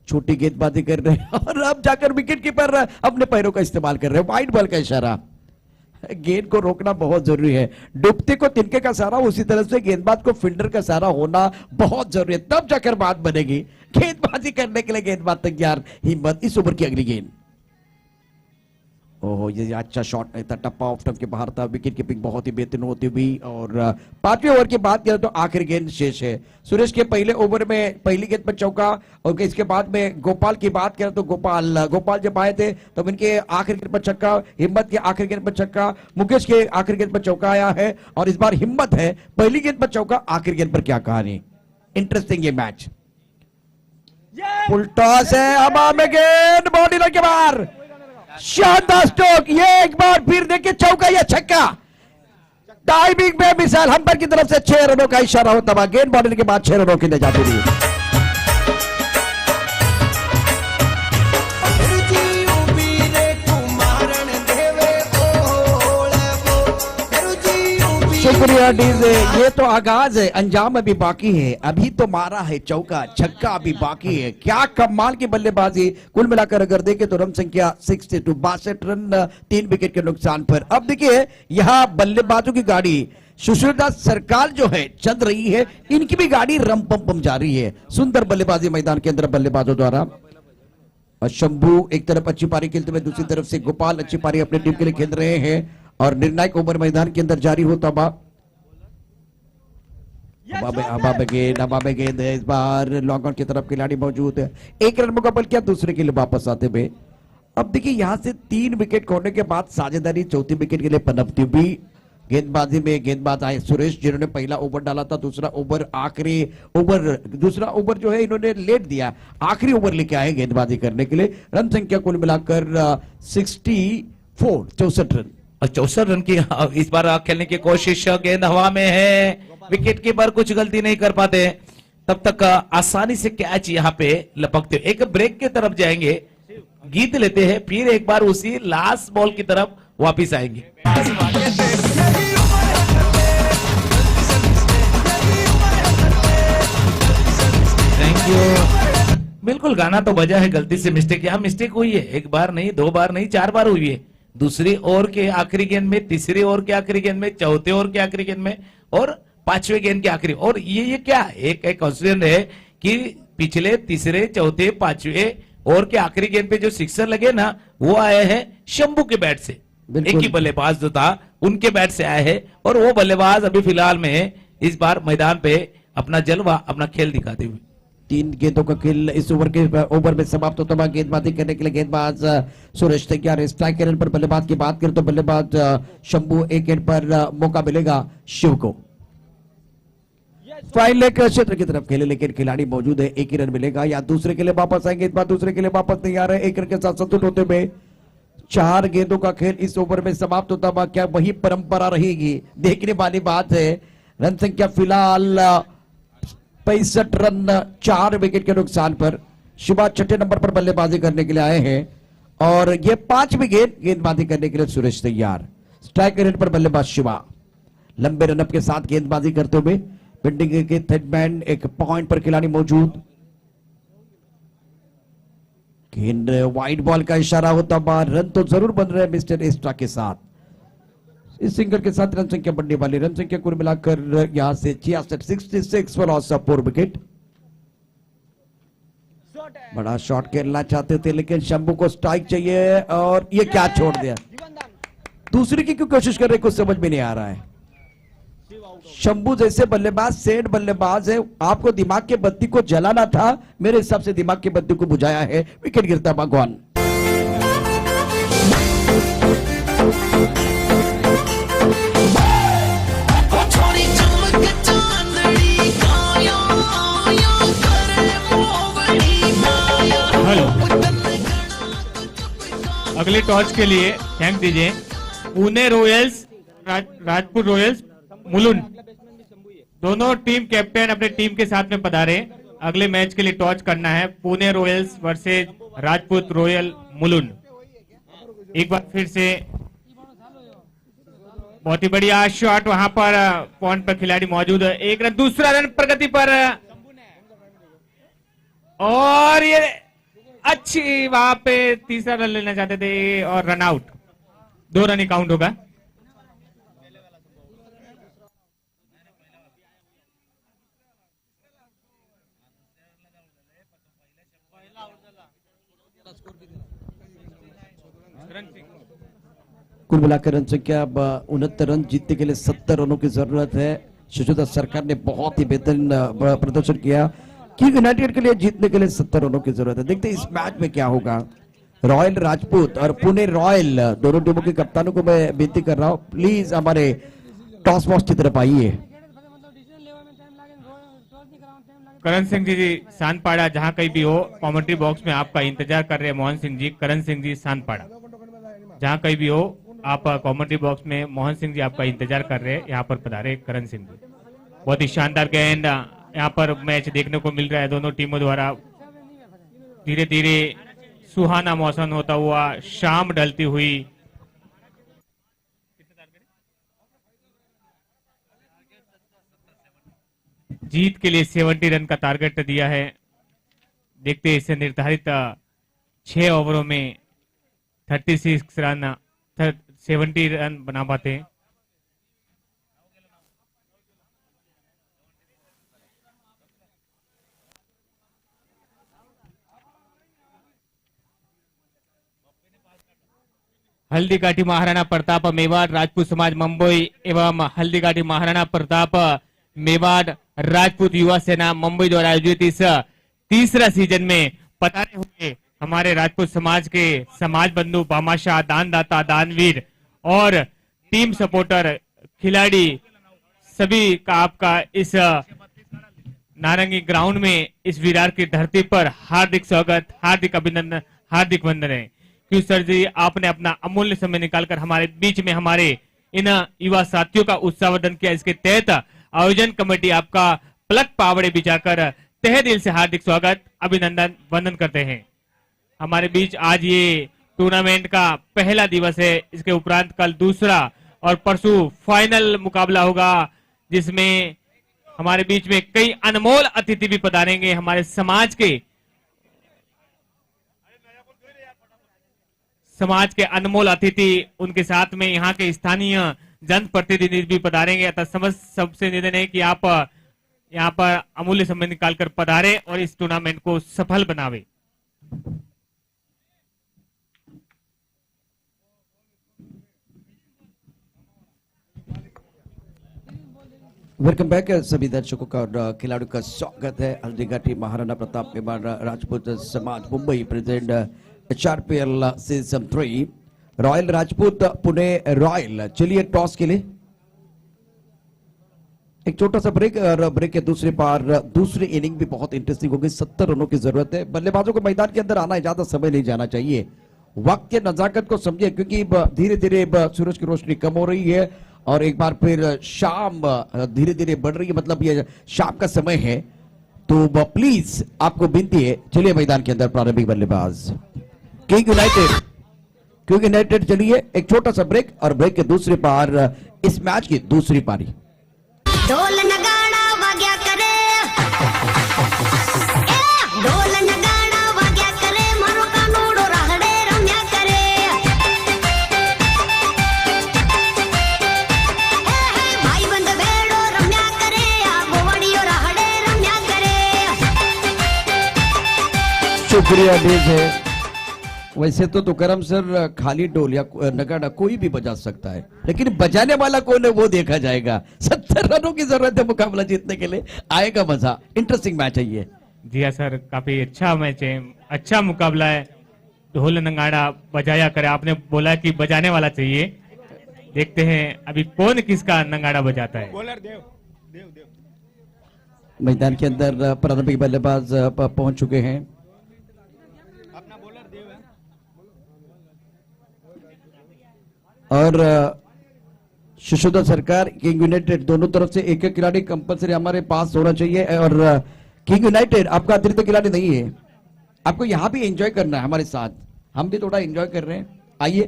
A: छोटी गेंदबाजी कर रहे हैं और अब जाकर विकेट कीपर अपने पैरों का इस्तेमाल कर रहे हैं, वाइड बॉल का इशारा। गेंद को रोकना बहुत जरूरी है, डूबते को तिनके का सहारा, उसी तरह से गेंदबाज को फील्डर का सहारा होना बहुत जरूरी है, तब जाकर बात बनेगी। गेंदबाजी करने के लिए गेंदबाज तैयार, हिम्मत, इस ओवर की अगली गेंद। ओह, ये अच्छा शॉट नहीं था, टप्पा ऑफ स्टंप के बाहर था। विकेट कीपिंग बहुत ही बेहतरीन होती हुई। और पांचवें ओवर की बात करें तो आखिरी गेंद शेष है। सुरेश के पहले ओवर में पहली गेंद पर चौका, और इसके बाद में गोपाल की बात करें तो गोपाल जब आए थे तब इनके आखिरी गेंद पर छक्का, हिम्मत के आखिरी गेंद पर छक्का, मुकेश के आखिरी गेंद पर चौका आया है। और इस बार हिम्मत है, पहली गेंद पर चौका, आखिरी गेंद पर क्या कहानी। इंटरेस्टिंग ये मैच। फुल टॉस है, हवा में गेंद बॉडी के बाहर, शानदार स्ट्रोक। ये एक बार फिर देखिए, चौका या छक्का, टाइमिंग में मिसाइल हम्पर की तरफ से 6 रनों का इशारा होता हुआ गेंद बॉडी के बाद 6 रनों की दी जाती थी। शुक्रिया डीजे। ये तो आगाज है, अंजाम अभी बाकी है। अभी तो मारा है चौका, छक्का अभी बाकी है। क्या कमाल की बल्लेबाजी। कुल मिलाकर अगर देखें तो रन संख्या 62, 62 रन 3 विकेट के नुकसान पर। अब देखिए यहाँ बल्लेबाजों की गाड़ी सुशील दास सरकार जो है चल रही है, इनकी भी गाड़ी रम पम जा रही है। सुंदर बल्लेबाजी मैदान के अंदर बल्लेबाजों द्वारा। और शंभू एक तरफ अच्छी पारी खेलते हुए, दूसरी तरफ से गोपाल अच्छी पारी अपनी टीम के लिए खेल रहे हैं। और निर्णायक ओवर मैदान के अंदर जारी होता हुआ। गेंद है, इस बार लॉन्ग ऑन की तरफ खिलाड़ी मौजूद है। एक रन मुकाबल किया, दूसरे के लिए वापस आते हुए। अब देखिए यहां से 3 विकेट खोने के बाद साझेदारी चौथी विकेट के लिए पनपती हुई। गेंदबाजी में गेंदबाज आए सुरेश, जिन्होंने पहला ओवर डाला था, दूसरा ओवर जो है इन्होंने लेट दिया, आखिरी ओवर लेके आए गेंदबाजी करने के लिए। रन संख्या कुल मिलाकर 64 रन।
C: 64 रन की इस बार खेलने की कोशिश, गेंद हवा में है, विकेट कीपर कुछ गलती नहीं कर पाते, तब तक आसानी से कैच यहाँ पे लपकते। एक ब्रेक की तरफ जाएंगे, गीत लेते हैं, फिर एक बार उसी लास्ट बॉल की तरफ वापिस आएंगे। Thank you. बिल्कुल, गाना तो बजा है, गलती से मिस्टेक, यहाँ मिस्टेक हुई है, एक बार नहीं, 2 बार नहीं, 4 बार हुई है। दूसरी ओवर के आखिरी गेंद में, तीसरी ओवर के आखिरी गेंद में, चौथे ओवर के आखिरी गेंद में, और 5वें गेंद के आखिरी। और ये क्या एक कंसिडर है कि पिछले तीसरे, चौथे, 5वें ओवर के आखिरी गेंद पे जो सिक्सर लगे ना, वो आए हैं शंभू के बैट से। एक ही बल्लेबाज जो था उनके बैट से आए हैं, और वो बल्लेबाज अभी फिलहाल में इस बार मैदान पे अपना जलवा, अपना खेल दिखाते हुए।
A: 3 गेंदों का खेल इस ओवर में समाप्त होता है। गेंदबाजी करने के लिए गेंदबाज सुरेश तैयार है। स्ट्राइक रन पर बल्लेबाज की बात करें तो बल्लेबाज शंभू, एक गेंद पर मौका मिलेगा शिव को। फाइन लेग क्षेत्र की तरफ खेले, लेकिन खिलाड़ी मौजूद है, एक ही रन मिलेगा, या दूसरे के लिए वापस आएंगे। इस बार दूसरे के लिए वापस नहीं आ रहे, एक रन के साथ संतुष्ट होते हुए 4 गेंदों का खेल इस ओवर में समाप्त होता हुआ। क्या वही परंपरा रहेगी, देखने वाली बात है। रन संख्या फिलहाल 65 रन 4 विकेट के नुकसान पर। शिवा 6ठे नंबर पर बल्लेबाजी करने के लिए आए हैं, और ये 5वीं गेंदबाजी करने के लिए सुरेश तैयार। स्ट्राइक रेट पर बल्लेबाज शिवा लंबे रनअप के साथ गेंदबाजी करते हुए। बिल्डिंग के थर्ड मैन एक पॉइंट पर खिलाड़ी मौजूद। गेंद वाइड बॉल का इशारा होता हुआ, रन तो जरूर बन रहे हैं मिस्टर एस्ट्रा के साथ। इस सिंगल के साथ रन संख्या बढ़ने वाली, रन संख्या कुल मिलाकर यहां से 66 फॉर लॉस ऑफ 4 विकेट। बड़ा शॉट खेलना चाहते थे, लेकिन शंभू को स्ट्राइक चाहिए, और ये क्या छोड़ दिया। दूसरे की क्यों कोशिश कर रहे, कुछ समझ में नहीं आ रहा है। शंभू जैसे बल्लेबाज, सेठ बल्लेबाज है, आपको दिमाग के बत्ती को जलाना था, मेरे हिसाब से दिमाग की बत्ती को बुझाया है। विकेट गिरता भगवान।
D: अगले टॉस के लिए थैंक दीजिए पुणे रॉयल्स, राजपुर रॉयल्स, मुलुंड, दोनों टीम कैप्टन अपने टीम के साथ में पधारे। अगले मैच के लिए टॉस करना है, Pune Royals versus Rajput royal Mulund. एक बार फिर से बहुत ही बढ़िया शॉट, वहां पर पॉइंट पर खिलाड़ी मौजूद है। एक रन, दूसरा रन प्रगति पर, और ये अच्छी वहां पे तीसरा रन लेना चाहते थे, और रन आउट, 2 रन ही काउंट होगा।
A: कुल मिलाकर रन संख्या 69 रन, जीतने के लिए 70 रनों की जरूरत है। शशोदा सरकार ने बहुत ही बेहतरीन प्रदर्शन किया। किंग यूनाइटेड के लिए जीतने के लिए 70 रनों की जरूरत है। देखते हैं इस मैच में क्या होगा। रॉयल राजपूत और पुणे रॉयल दोनों टीमों के कप्तानों को मैं विनती कर रहा हूं, प्लीज हमारे टॉस बॉक्स की तरफ आइए।
D: करण सिंह जी सानपाड़ा, जहां कहीं भी हो, कमेंट्री बॉक्स में आपका इंतजार कर रहे हैं मोहन सिंह जी। करण सिंह जी सानपाड़ा, जहां कहीं भी हो, आप कमेंट्री बॉक्स में मोहन सिंह जी आपका इंतजार कर रहे हैं। यहाँ पर पधारे करण सिंह जी। बहुत ही शानदार गेंद यहाँ पर मैच देखने को मिल रहा है दोनों टीमों द्वारा। धीरे धीरे सुहाना मौसम होता हुआ, शाम ढलती हुई। जीत के लिए 70 रन का टारगेट दिया है। देखते हैं इसे निर्धारित 6 ओवरों में 36 रन 70 रन बना पाते हैं। हल्दीघाटी महाराणा प्रताप मेवाड़ राजपूत समाज मुंबई एवं हल्दीघाटी महाराणा प्रताप मेवाड़ राजपूत युवा सेना मुंबई द्वारा आयोजित इस तीसरा सीजन में पधारे हुए हमारे राजपूत समाज के समाज बंधु, भामाशाह, दानदाता, दानवीर और टीम सपोर्टर, खिलाड़ी सभी का आपका इस नारंगी ग्राउंड में इस विरार की धरती पर हार्दिक स्वागत, हार्दिक अभिनंदन, हार्दिक वंदन है। क्यों सर जी, आपने अपना अमूल्य समय निकालकर हमारे बीच में हमारे इन युवा साथियों का उत्साहवर्धन किया। इसके तहत आयोजन कमेटी आपका पलक पावड़े बिछाकर तहे दिल से हार्दिक स्वागत, अभिनंदन, वंदन करते हैं। हमारे बीच आज ये टूर्नामेंट का पहला दिवस है। इसके उपरांत कल दूसरा और परसों फाइनल मुकाबला होगा, जिसमें हमारे बीच में कई अनमोल अतिथि भी पधारेंगे। हमारे समाज के अनमोल अतिथि, उनके साथ में यहाँ के स्थानीय जनप्रतिनिधि भी पधारेंगे। अतः सबसे निवेदन है कि आप यहाँ पर अमूल्य समय निकालकर पधारे और इस टूर्नामेंट को सफल बनावे।
A: वेलकम बैक सभी दर्शकों का और खिलाड़ियों का स्वागत है। हल्दीघाटी महाराणा प्रताप मेवाड़ राजपूत समाज Mumbai present HRPL season 3, royal Rajput Pune royal. चलिए टॉस के लिए एक छोटा सा ब्रेक, और ब्रेक के दूसरे पार दूसरी इनिंग भी बहुत इंटरेस्टिंग होगी। 70 रनों की जरूरत है। बल्लेबाजों को मैदान के अंदर आना है, ज्यादा समय नहीं जाना चाहिए। वक्त के नजाकत को समझिए, क्योंकि धीरे धीरे सूरज की रोशनी कम हो रही है और एक बार फिर शाम धीरे धीरे बढ़ रही है, मतलब ये शाम का समय है। तो प्लीज आपको विनती है, चलिए मैदान के अंदर प्रारंभिक बल्लेबाज किंग यूनाइटेड। चलिए एक छोटा सा ब्रेक, और ब्रेक के दूसरे पार इस मैच की दूसरी पारी।
E: ढोल नगाड़ा वाग्या करे, ढोल नगाड़ा वाग्या करे, मारो कानूड़ो राहड़े रम्या करे। भाई बंद भेड़ो रम्या करे, गोवड़ियो राहड़े रम्या करे।
A: शुक्रिया डीजे। वैसे तो करम सर खाली ढोल या नगाड़ा कोई भी बजा सकता है, लेकिन बजाने वाला कौन है वो देखा जाएगा। 70 रनों की जरूरत है मुकाबला जीतने के लिए, आएगा मजा। इंटरेस्टिंग मैच है ये।
D: जी हाँ सर, काफी अच्छा मैच है, अच्छा मुकाबला है। ढोल नगाड़ा बजाया करे, आपने बोला कि बजाने वाला चाहिए। देखते हैं अभी कौन किसका नगाड़ा बजाता है।
A: मैदान के अंदर प्रारंभिक बल्लेबाज पहुंच चुके हैं। और शशोदा सरकार, किंग यूनाइटेड, दोनों तरफ से एक एक खिलाड़ी कंपलसरी हमारे पास होना चाहिए। और किंग यूनाइटेड आपका अतिरिक्त खिलाड़ी नहीं है, आपको यहां भी एंजॉय करना है हमारे साथ। हम भी थोड़ा एंजॉय कर रहे हैं, आइए।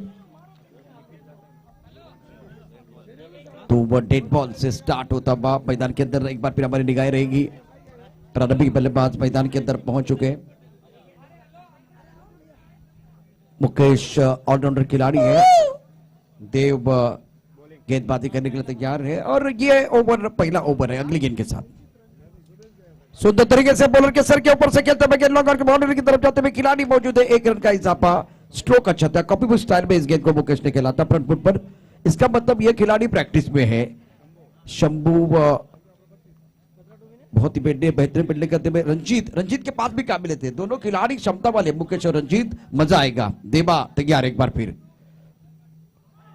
A: तो वो डेड बॉल से स्टार्ट होता हुआ मैदान के अंदर एक बार फिर हमारी निगाहें रहेगी। प्रारंभिक बल्लेबाज मैदान के अंदर पहुंच चुके। मुकेश ऑलराउंडर खिलाड़ी है। देव गेंदबाजी करने के लिए तैयार है, और ये ओवर पहला ओवर है अगली गेंद के साथ। सुंदर तरीके से बॉलर के सर के ऊपर से खेलते हुए गेंद लॉन्ग ऑन की बाउंड्री की तरफ जाते हुए खिलाड़ी मौजूद है। 1 रन का इजाफा स्ट्रोक अच्छा था, कॉपी बुक स्टाइल में इस गेंद को मुकेश ने खेला था फ्रंट फुट पर। इसका मतलब यह खिलाड़ी प्रैक्टिस में है। शंभू बहुत ही बेहतरीन फील्डिंग करते हुए रंजीत के पास भी काबिल थे। दोनों खिलाड़ी क्षमता वाले, मुकेश और रंजीत। मजा आएगा। देवा तैयार एक बार फिर।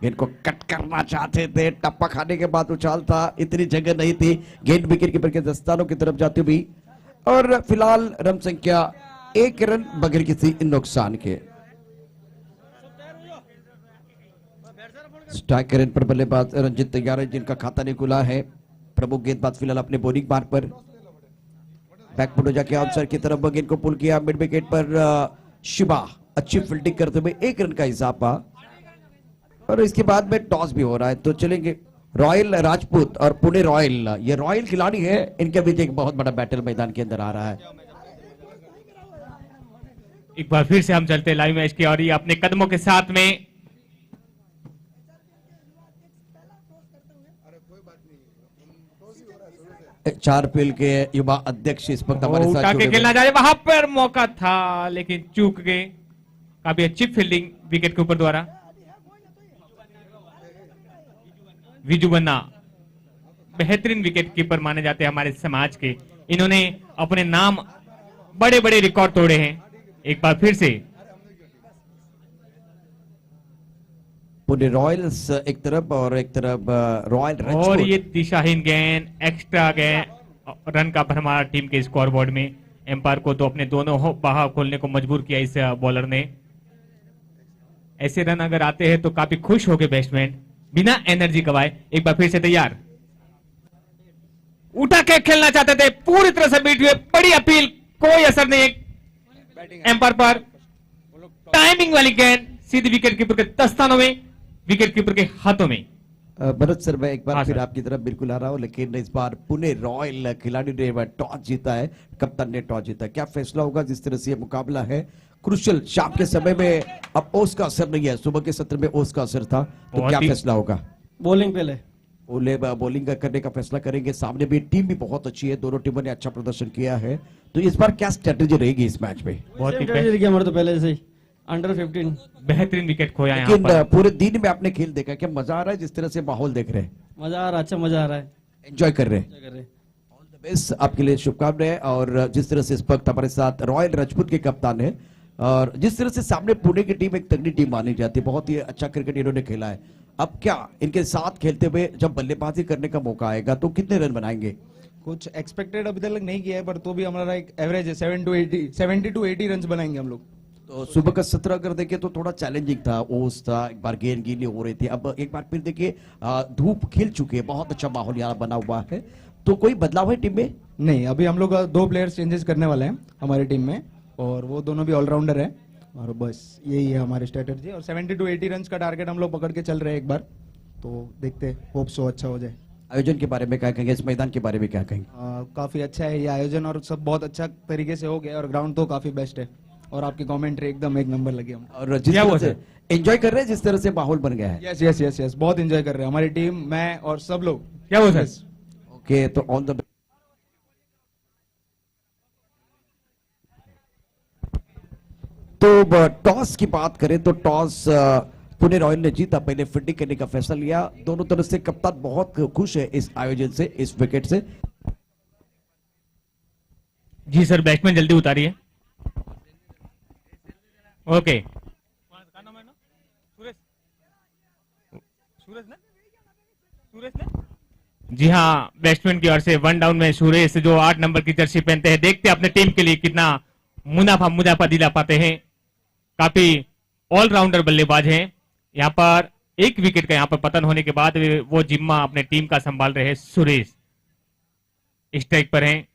A: गेंद को कट करना चाहते थे, टप्पा खाने के बाद उछाल था, इतनी जगह नहीं थी। गेंद विकेट कीपर के दस्तानों की तरफ जाती हुई और फिलहाल रन संख्या 1 रन बगैर किसी नुकसान के। स्ट्राइक रेट पर बल्लेबाज रंजीत तैयार है, जिनका खाता नहीं खुला है। प्रमुख गेंदबाज फिलहाल अपने बॉलिंग मार्ग पर। बैकफुट हो जाके आउटसाइड की तरफ गेंद को पुल किया। मिड विकेट पर शिवा अच्छी फील्डिंग करते हुए 1 रन का इजाफा। और इसके बाद में टॉस भी हो रहा है, तो चलेंगे रॉयल राजपूत और पुणे रॉयल। ये रॉयल खिलाड़ी है, इनके बीच एक बहुत बड़ा बैटल मैदान के अंदर आ रहा है।
D: एक बार फिर से हम चलते हैं लाइव मैच की और ये अपने कदमों के साथ में
A: चारपील के युवा अध्यक्ष इस वक्त हमारे साथ
D: उठा के
A: जुड़े
D: खेलना
A: हुए
D: चाह रहे, वहां पर मौका था लेकिन चूक गए। काफी अच्छी फील्डिंग विकेट के ऊपर द्वारा। विजू बन्ना बेहतरीन विकेट कीपर माने जाते हैं हमारे समाज के। इन्होंने अपने नाम बड़े बड़े रिकॉर्ड तोड़े हैं। एक बार फिर से
A: पुणे रॉयल्स एक तरफ और एक तरफ रॉयल
D: और
A: राजपूत।
D: ये दिशाहीन गेंद, एक्स्ट्रा गेंद, रन का भरमार टीम के स्कोर बोर्ड में। एम्पायर को तो अपने दोनों बाह खोलने को मजबूर किया इस बॉलर ने। ऐसे रन अगर आते हैं तो काफी खुश हो गए बैट्समैन, बिना एनर्जी गवाए। एक बार फिर से तैयार, उठा के खेलना चाहते थे, पूरी तरह से बीट हुए। बड़ी अपील, कोई असर नहीं एम्पायर पर। टाइमिंग वाली गेंद सीधी विकेट कीपर के दस्तानों में, विकेट कीपर के हाथों में।
A: भरत सर, मैं एक बार
D: हाँ
A: फिर
D: सर।
A: आपकी तरफ बिल्कुल आ रहा हूं, लेकिन इस बार पुणे रॉयल खिलाड़ी ने टॉस जीता है, कप्तान ने टॉस जीता। क्या फैसला होगा? जिस तरह से ये मुकाबला है क्रुशियल, शाम के समय में अब ओस का असर नहीं है, सुबह के सत्र में ओस का असर था, तो
D: बहुत
A: क्या
D: ही-
A: फैसला होगा?
F: बॉलिंग पहले
A: बॉलिंग करने का फैसला करेंगे। सामने भी टीम भी बहुत अच्छी है, दोनों टीमों ने अच्छा प्रदर्शन किया है, तो इस बार क्या स्ट्रेटेजी रहेगी इस मैच में?
D: बहुत ही
F: हमारे तो पहले से ही अंडर 15
D: बेहतरीन विकेट खोया यहाँ
A: लेकिन
D: पर।
A: पूरे दिन में आपने खेल देखा, क्या मजा आ रहा है? जिस तरह से माहौल देख रहे हैं,
F: मजा आ रहा, अच्छा मजा आ रहा है।
A: एंजॉय कर रहे हैं?
F: क्या कर रहे हैं?
A: ऑल द बेस्ट, आपके लिए शुभकामनाएं। और जिस तरह से इस वक्त हमारे साथ रॉयल राजपूत के कप्तान है, और जिस तरह से सामने पुणे की टीम एक तगड़ी टीम मानी जाती है, बहुत ही अच्छा क्रिकेट इन्होंने खेला है। अब क्या इनके साथ खेलते हुए जब बल्लेबाजी करने का मौका आएगा तो कितने रन बनाएंगे?
G: कुछ एक्सपेक्टेड अभी तक नहीं किया है, पर तो भी हमारा एक एवरेज है 70 to 80 रन बनाएंगे हम लोग।
A: तो सुबह का सत्र अगर देखें तो थोड़ा चैलेंजिंग था, ओस था, एक बार गेंद गीली हो रही थी। अब एक बार फिर देखिए धूप खिल चुकी है, बहुत अच्छा माहौल यहाँ बना हुआ है, तो कोई बदलाव है टीम में?
G: नहीं, अभी हम लोग 2 प्लेयर्स चेंजेस करने वाले हैं हमारी टीम में, और वो दोनों भी ऑलराउंडर है, और बस यही है हमारी स्ट्रेटेजी। और 70 to 80 रन का टारगेट हम लोग पकड़ के चल रहे हैं एक बार, तो देखते हैं, होप सो अच्छा हो जाए।
A: आयोजन के बारे में क्या कहेंगे? इस मैदान के बारे में क्या कहेंगे?
G: काफी अच्छा है ये आयोजन, और सब बहुत अच्छा तरीके से हो गया, और ग्राउंड तो काफी बेस्ट है, और आपकी कमेंट्री एकदम एक नंबर लगी हम।
A: और जिस
D: क्या
A: तरह
D: हुआ
A: से एंजॉय कर रहे हैं, जिस तरह से माहौल बन गया है।
G: यस यस यस यस, बहुत एंजॉय कर रहे हैं हमारी टीम, मैं और सब लोग।
D: क्या हुआ सर?
A: ओके, तो ऑन द तो टॉस की बात करें तो टॉस पुणे रॉयल ने जीता, पहले फील्डिंग करने का फैसला लिया। दोनों तरफ से कप्तान बहुत खुश है इस आयोजन से, इस विकेट से।
D: जी सर, बैट्समैन जल्दी उतारिए। ओके, जी हाँ, बैट्समैन की ओर से 1 डाउन में सुरेश, जो 8 नंबर की जर्सी पहनते हैं। देखते हैं अपने टीम के लिए कितना मुनाफा दिला पाते हैं। काफी ऑलराउंडर बल्लेबाज हैं। यहाँ पर एक विकेट का यहाँ पर पतन होने के बाद वो जिम्मा अपने टीम का संभाल रहे हैं सुरेश। स्ट्राइक पर हैं।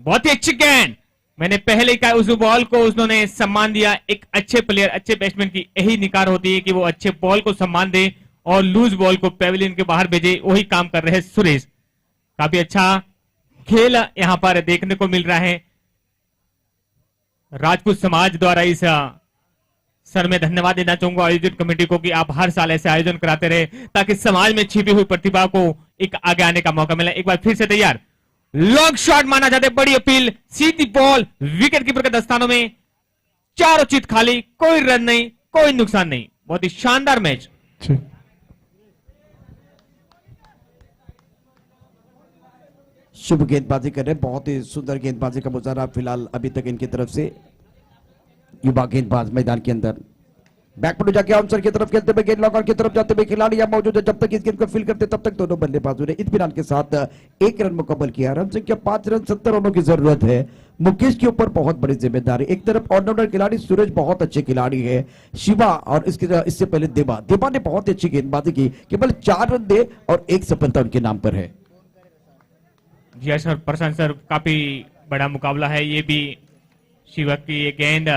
D: बहुत ही अच्छी गेंद, मैंने पहले कहा उस बॉल को उन्होंने सम्मान दिया। एक अच्छे प्लेयर, अच्छे बैट्समैन की यही निकार होती है कि वो अच्छे बॉल को सम्मान दे और लूज बॉल को पेविलियन के बाहर भेजे। वही काम कर रहे हैं सुरेश। काफी अच्छा खेल यहां पर देखने को मिल रहा है। राजपूत समाज द्वारा इस सर में धन्यवाद देना चाहूंगा आयोजन कमेटी को कि आप हर साल ऐसे आयोजन कराते रहे ताकि समाज में छिपी हुई प्रतिभा को एक आगे आने का मौका मिले। एक बार फिर से तैयार, लॉन्ग शॉट माना जाता है, बड़ी अपील, सीधी बॉल, विकेट कीपर के दस्तानों में, चारों चित खाली, कोई रन नहीं, कोई नुकसान नहीं, बहुत ही शानदार मैच।
A: शुभ गेंदबाजी कर रहे हैं, बहुत ही सुंदर गेंदबाजी का मुजाहरा फिलहाल अभी तक इनकी तरफ से। युवा गेंदबाज मैदान के अंदर बैकफुट जाके आउटसाइड की तरफ खेलते हुए, गेंद लॉकर की तरफ जाते हुए खिलाड़ी यहाँ मौजूद है। जब तक इस गेंद को फील करते तब तक दोनों बल्लेबाजों ने इत्मीनान के साथ 1 रन मुकम्मल किया। रन संख्या 5 रन 70 रनों की जरूरत है। मुकेश के ऊपर बहुत बड़ी जिम्मेदारी। एक तरफ ऑलराउंडर खिलाड़ी सूरज बहुत अच्छे खिलाड़ी है, शिवा और इससे पहले देवा ने बहुत अच्छी गेंदबाजी की, केवल 4 रन दे और 1 सफलता उनके नाम पर है।
D: जी सर, प्रशांत सर, काफी बड़ा मुकाबला है ये भी। शिवा की ये गेंद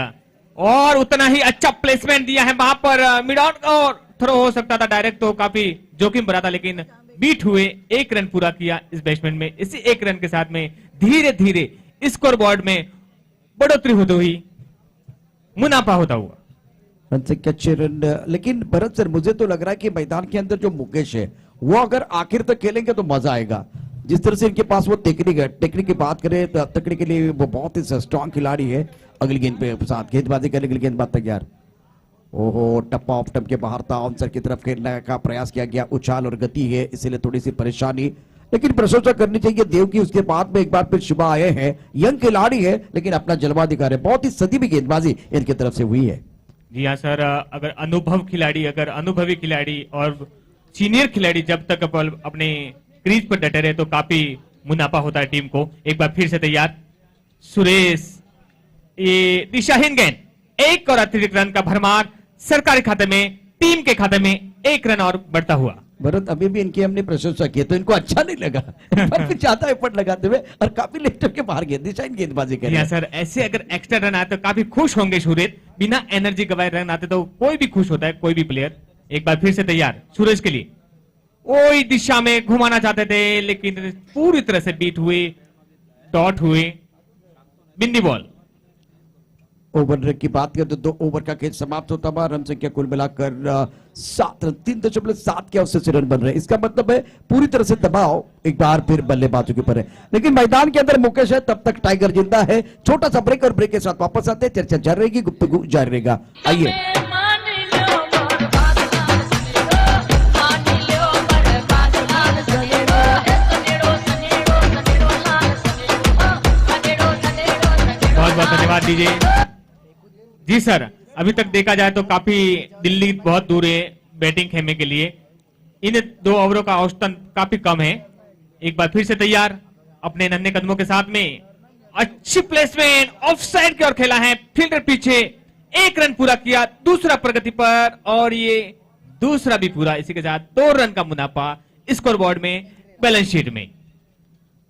D: और उतना ही अच्छा प्लेसमेंट दिया है वहां पर, मिड ऑन और थ्रो हो सकता था डायरेक्ट, तो काफी जोखिम भरा था, लेकिन बीट हुए, 1 रन पूरा किया इस बैट्समैन में। इसी 1 रन के साथ में धीरे धीरे स्कोर बोर्ड में बढ़ोतरी होती हुई, मुनाफा होता हुआ।
A: रन संख्या 6 रन। लेकिन भरत सर, मुझे तो लग रहा है कि मैदान के अंदर जो मुकेश है वो अगर आखिर तक खेलेंगे तो मजा आएगा। जिस तरह से इनके पास वो टेक्निक है, टेक्निक की बात करें तो टेक्निकली वो बहुत ही स्ट्रॉन्ग खिलाड़ी है। अगली गेंद पे साथ गेंदबाजी करने के लिए गेंदबाज तैयार। ओहो, टप्पा ऑफ टप के बाहर था, आंसर की तरफ खेलने का प्रयास किया गया। उछाल और गति है, इसीलिए थोड़ी सी परेशानी, लेकिन प्रशंसा करनी चाहिए देव की। उसके बाद में एक बार फिर शुभा आए हैं, यंग खिलाड़ी है लेकिन अपना जलवा दिखा रहे। बहुत ही सदी भी गेंदबाजी इनकी तरफ से हुई है।
D: जी हाँ सर, अगर अनुभवी खिलाड़ी और सीनियर खिलाड़ी जब तक अपने क्रीज पर डटे रहे तो काफी मुनाफा होता है टीम को। एक बार फिर से तैयार सुरेश, ये दिशाहीन गेंद, 1 और अतिरिक्त रन का भरमार सरकारी खाते में, टीम के खाते में 1 रन और बढ़ता हुआ।
A: भरत, अभी भी इनकी हमने प्रशंसा की तो इनको अच्छा नहीं लगा, पर फिर ज्यादा एफर्ट लगाते हुए और काफी लेफ्ट के बाहर दिशाहीन गेंदबाजी कर रहे हैं।
D: सर, ऐसे अगर एक्स्ट्रा रन आते तो काफी खुश होंगे सूरज, बिना एनर्जी गवाए रन आते तो कोई भी खुश होता है, कोई भी प्लेयर। एक बार फिर से तैयार सूरज के लिए, वही दिशा में घुमाना चाहते थे लेकिन पूरी तरह से बीट हुए, डॉट हुए, बिंदी बॉल।
A: ओवर की बात करें तो 2 ओवर का खेल समाप्त होता हुआ, रन संख्या कुल मिलाकर 7 रन, 3.7 के औसत से रन बन रहे हैं। इसका मतलब है पूरी तरह से दबाव एक बार फिर बल्लेबाजों के ऊपर है, लेकिन मैदान के अंदर मुकेश है, तब तक टाइगर जिंदा है। छोटा सा ब्रेक और ब्रेक के साथ वापस आते हैं, चर्चा जारी रहेगी, गुफ्तगू जारी रहेगा। आइए
D: बहुत धन्यवाद दीजिए। जी सर, अभी तक देखा जाए तो काफी दिल्ली बहुत दूर है बैटिंग खेमे के लिए। इन 2 ओवरों का औसतन काफी कम है। एक बार फिर से तैयार, अपने नन्हे कदमों के साथ में अच्छी प्लेसमेंट, ऑफसाइड की ओर खेला है, फील्डर पीछे, 1 रन पूरा किया, दूसरा प्रगति पर और ये दूसरा भी पूरा। इसी के साथ 2 रन का मुनाफा स्कोर बोर्ड में, बैलेंस शीट में।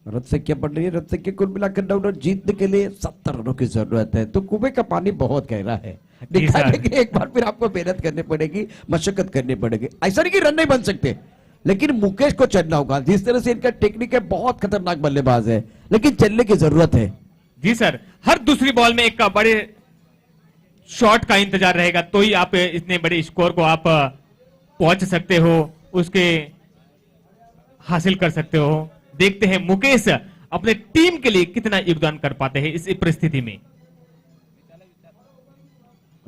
A: रन संख्या बढ़ रही है, रन संख्या कुल मिलाकर 9 रन जीतने के लिए 70 रनों की जरूरत है। तो कुएं का पानी बहुत गहरा है, दिखाने के एक बार फिर आपको मेहनत करनी पड़ेगी, मशक्कत करनी पड़ेगी। ऐसा नहीं कि रन नहीं बन सकते, लेकिन मुकेश को चलना होगा। जिस तरह से इनका टेक्निक है, बहुत खतरनाक बल्लेबाज है, लेकिन चलने की जरूरत है।
D: जी सर, हर दूसरी बॉल में एक बड़े शॉट का इंतजार रहेगा, तो ही आप इतने बड़े स्कोर को आप पहुंच सकते हो, उसके हासिल कर सकते हो। देखते हैं मुकेश अपने टीम के लिए कितना योगदान कर पाते हैं इस परिस्थिति में।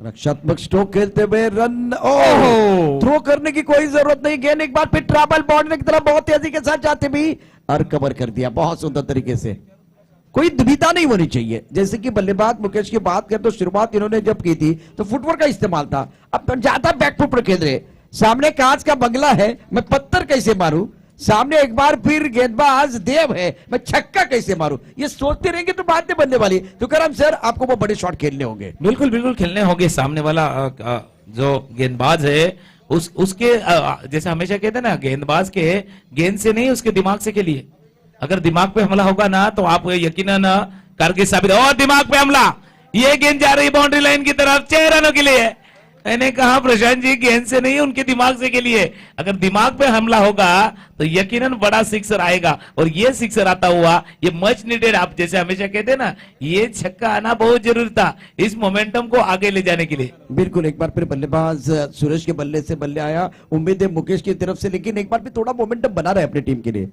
A: रक्षात्मक स्ट्रोक खेलते हुए रन, ओह, थ्रो करने की कोई जरूरत नहीं। गेंद एक बार फिर ट्रैवल बाउंड्री की तरफ बहुत तेजी के साथ जाते भी और कवर कर दिया बहुत सुंदर तरीके से। कोई दुविधा नहीं होनी चाहिए। जैसे कि बल्लेबाज मुकेश की बात करें तो शुरुआत इन्होंने जब की थी तो फुटवर्क का इस्तेमाल था, अब ज्यादा बैकफुट पर खेल रहे। सामने कांच का बंगला है, मैं पत्थर कैसे मारूं, सामने एक बार फिर गेंदबाज देव है, मैं छक्का कैसे मारूं, ये सोचते रहेंगे तो बात नहीं बनने वाली। तो करम सर, आपको वो बड़े शॉट खेलने होंगे।
C: बिल्कुल बिल्कुल खेलने होंगे। सामने वाला जो गेंदबाज है उसके जैसे हमेशा कहते हैं ना, गेंदबाज के गेंद से नहीं, उसके दिमाग से खेलिए। अगर दिमाग पे हमला होगा ना तो आप यकीनन कारगर साबित। और दिमाग पे हमला, ये गेंद जा रही बाउंड्री लाइन की तरफ, 6 रनों के लिए। मैंने कहा प्रशांत जी, गेंद से नहीं, उनके दिमाग से के लिए। अगर दिमाग पे हमला होगा तो यकीनन बड़ा सिक्सर आएगा, और ये सिक्सर आता हुआ, ये मच नीडेड, आप जैसे हमेशा कहते हैं ना, ये छक्का आना बहुत जरूरी था इस मोमेंटम को आगे ले जाने के लिए।
A: बिल्कुल, एक बार फिर बल्लेबाज सुरेश के बल्ले से बल्ले आया, उम्मीद है मुकेश की तरफ से, लेकिन एक बार फिर थोड़ा मोमेंटम बना रहे अपनी टीम के लिए।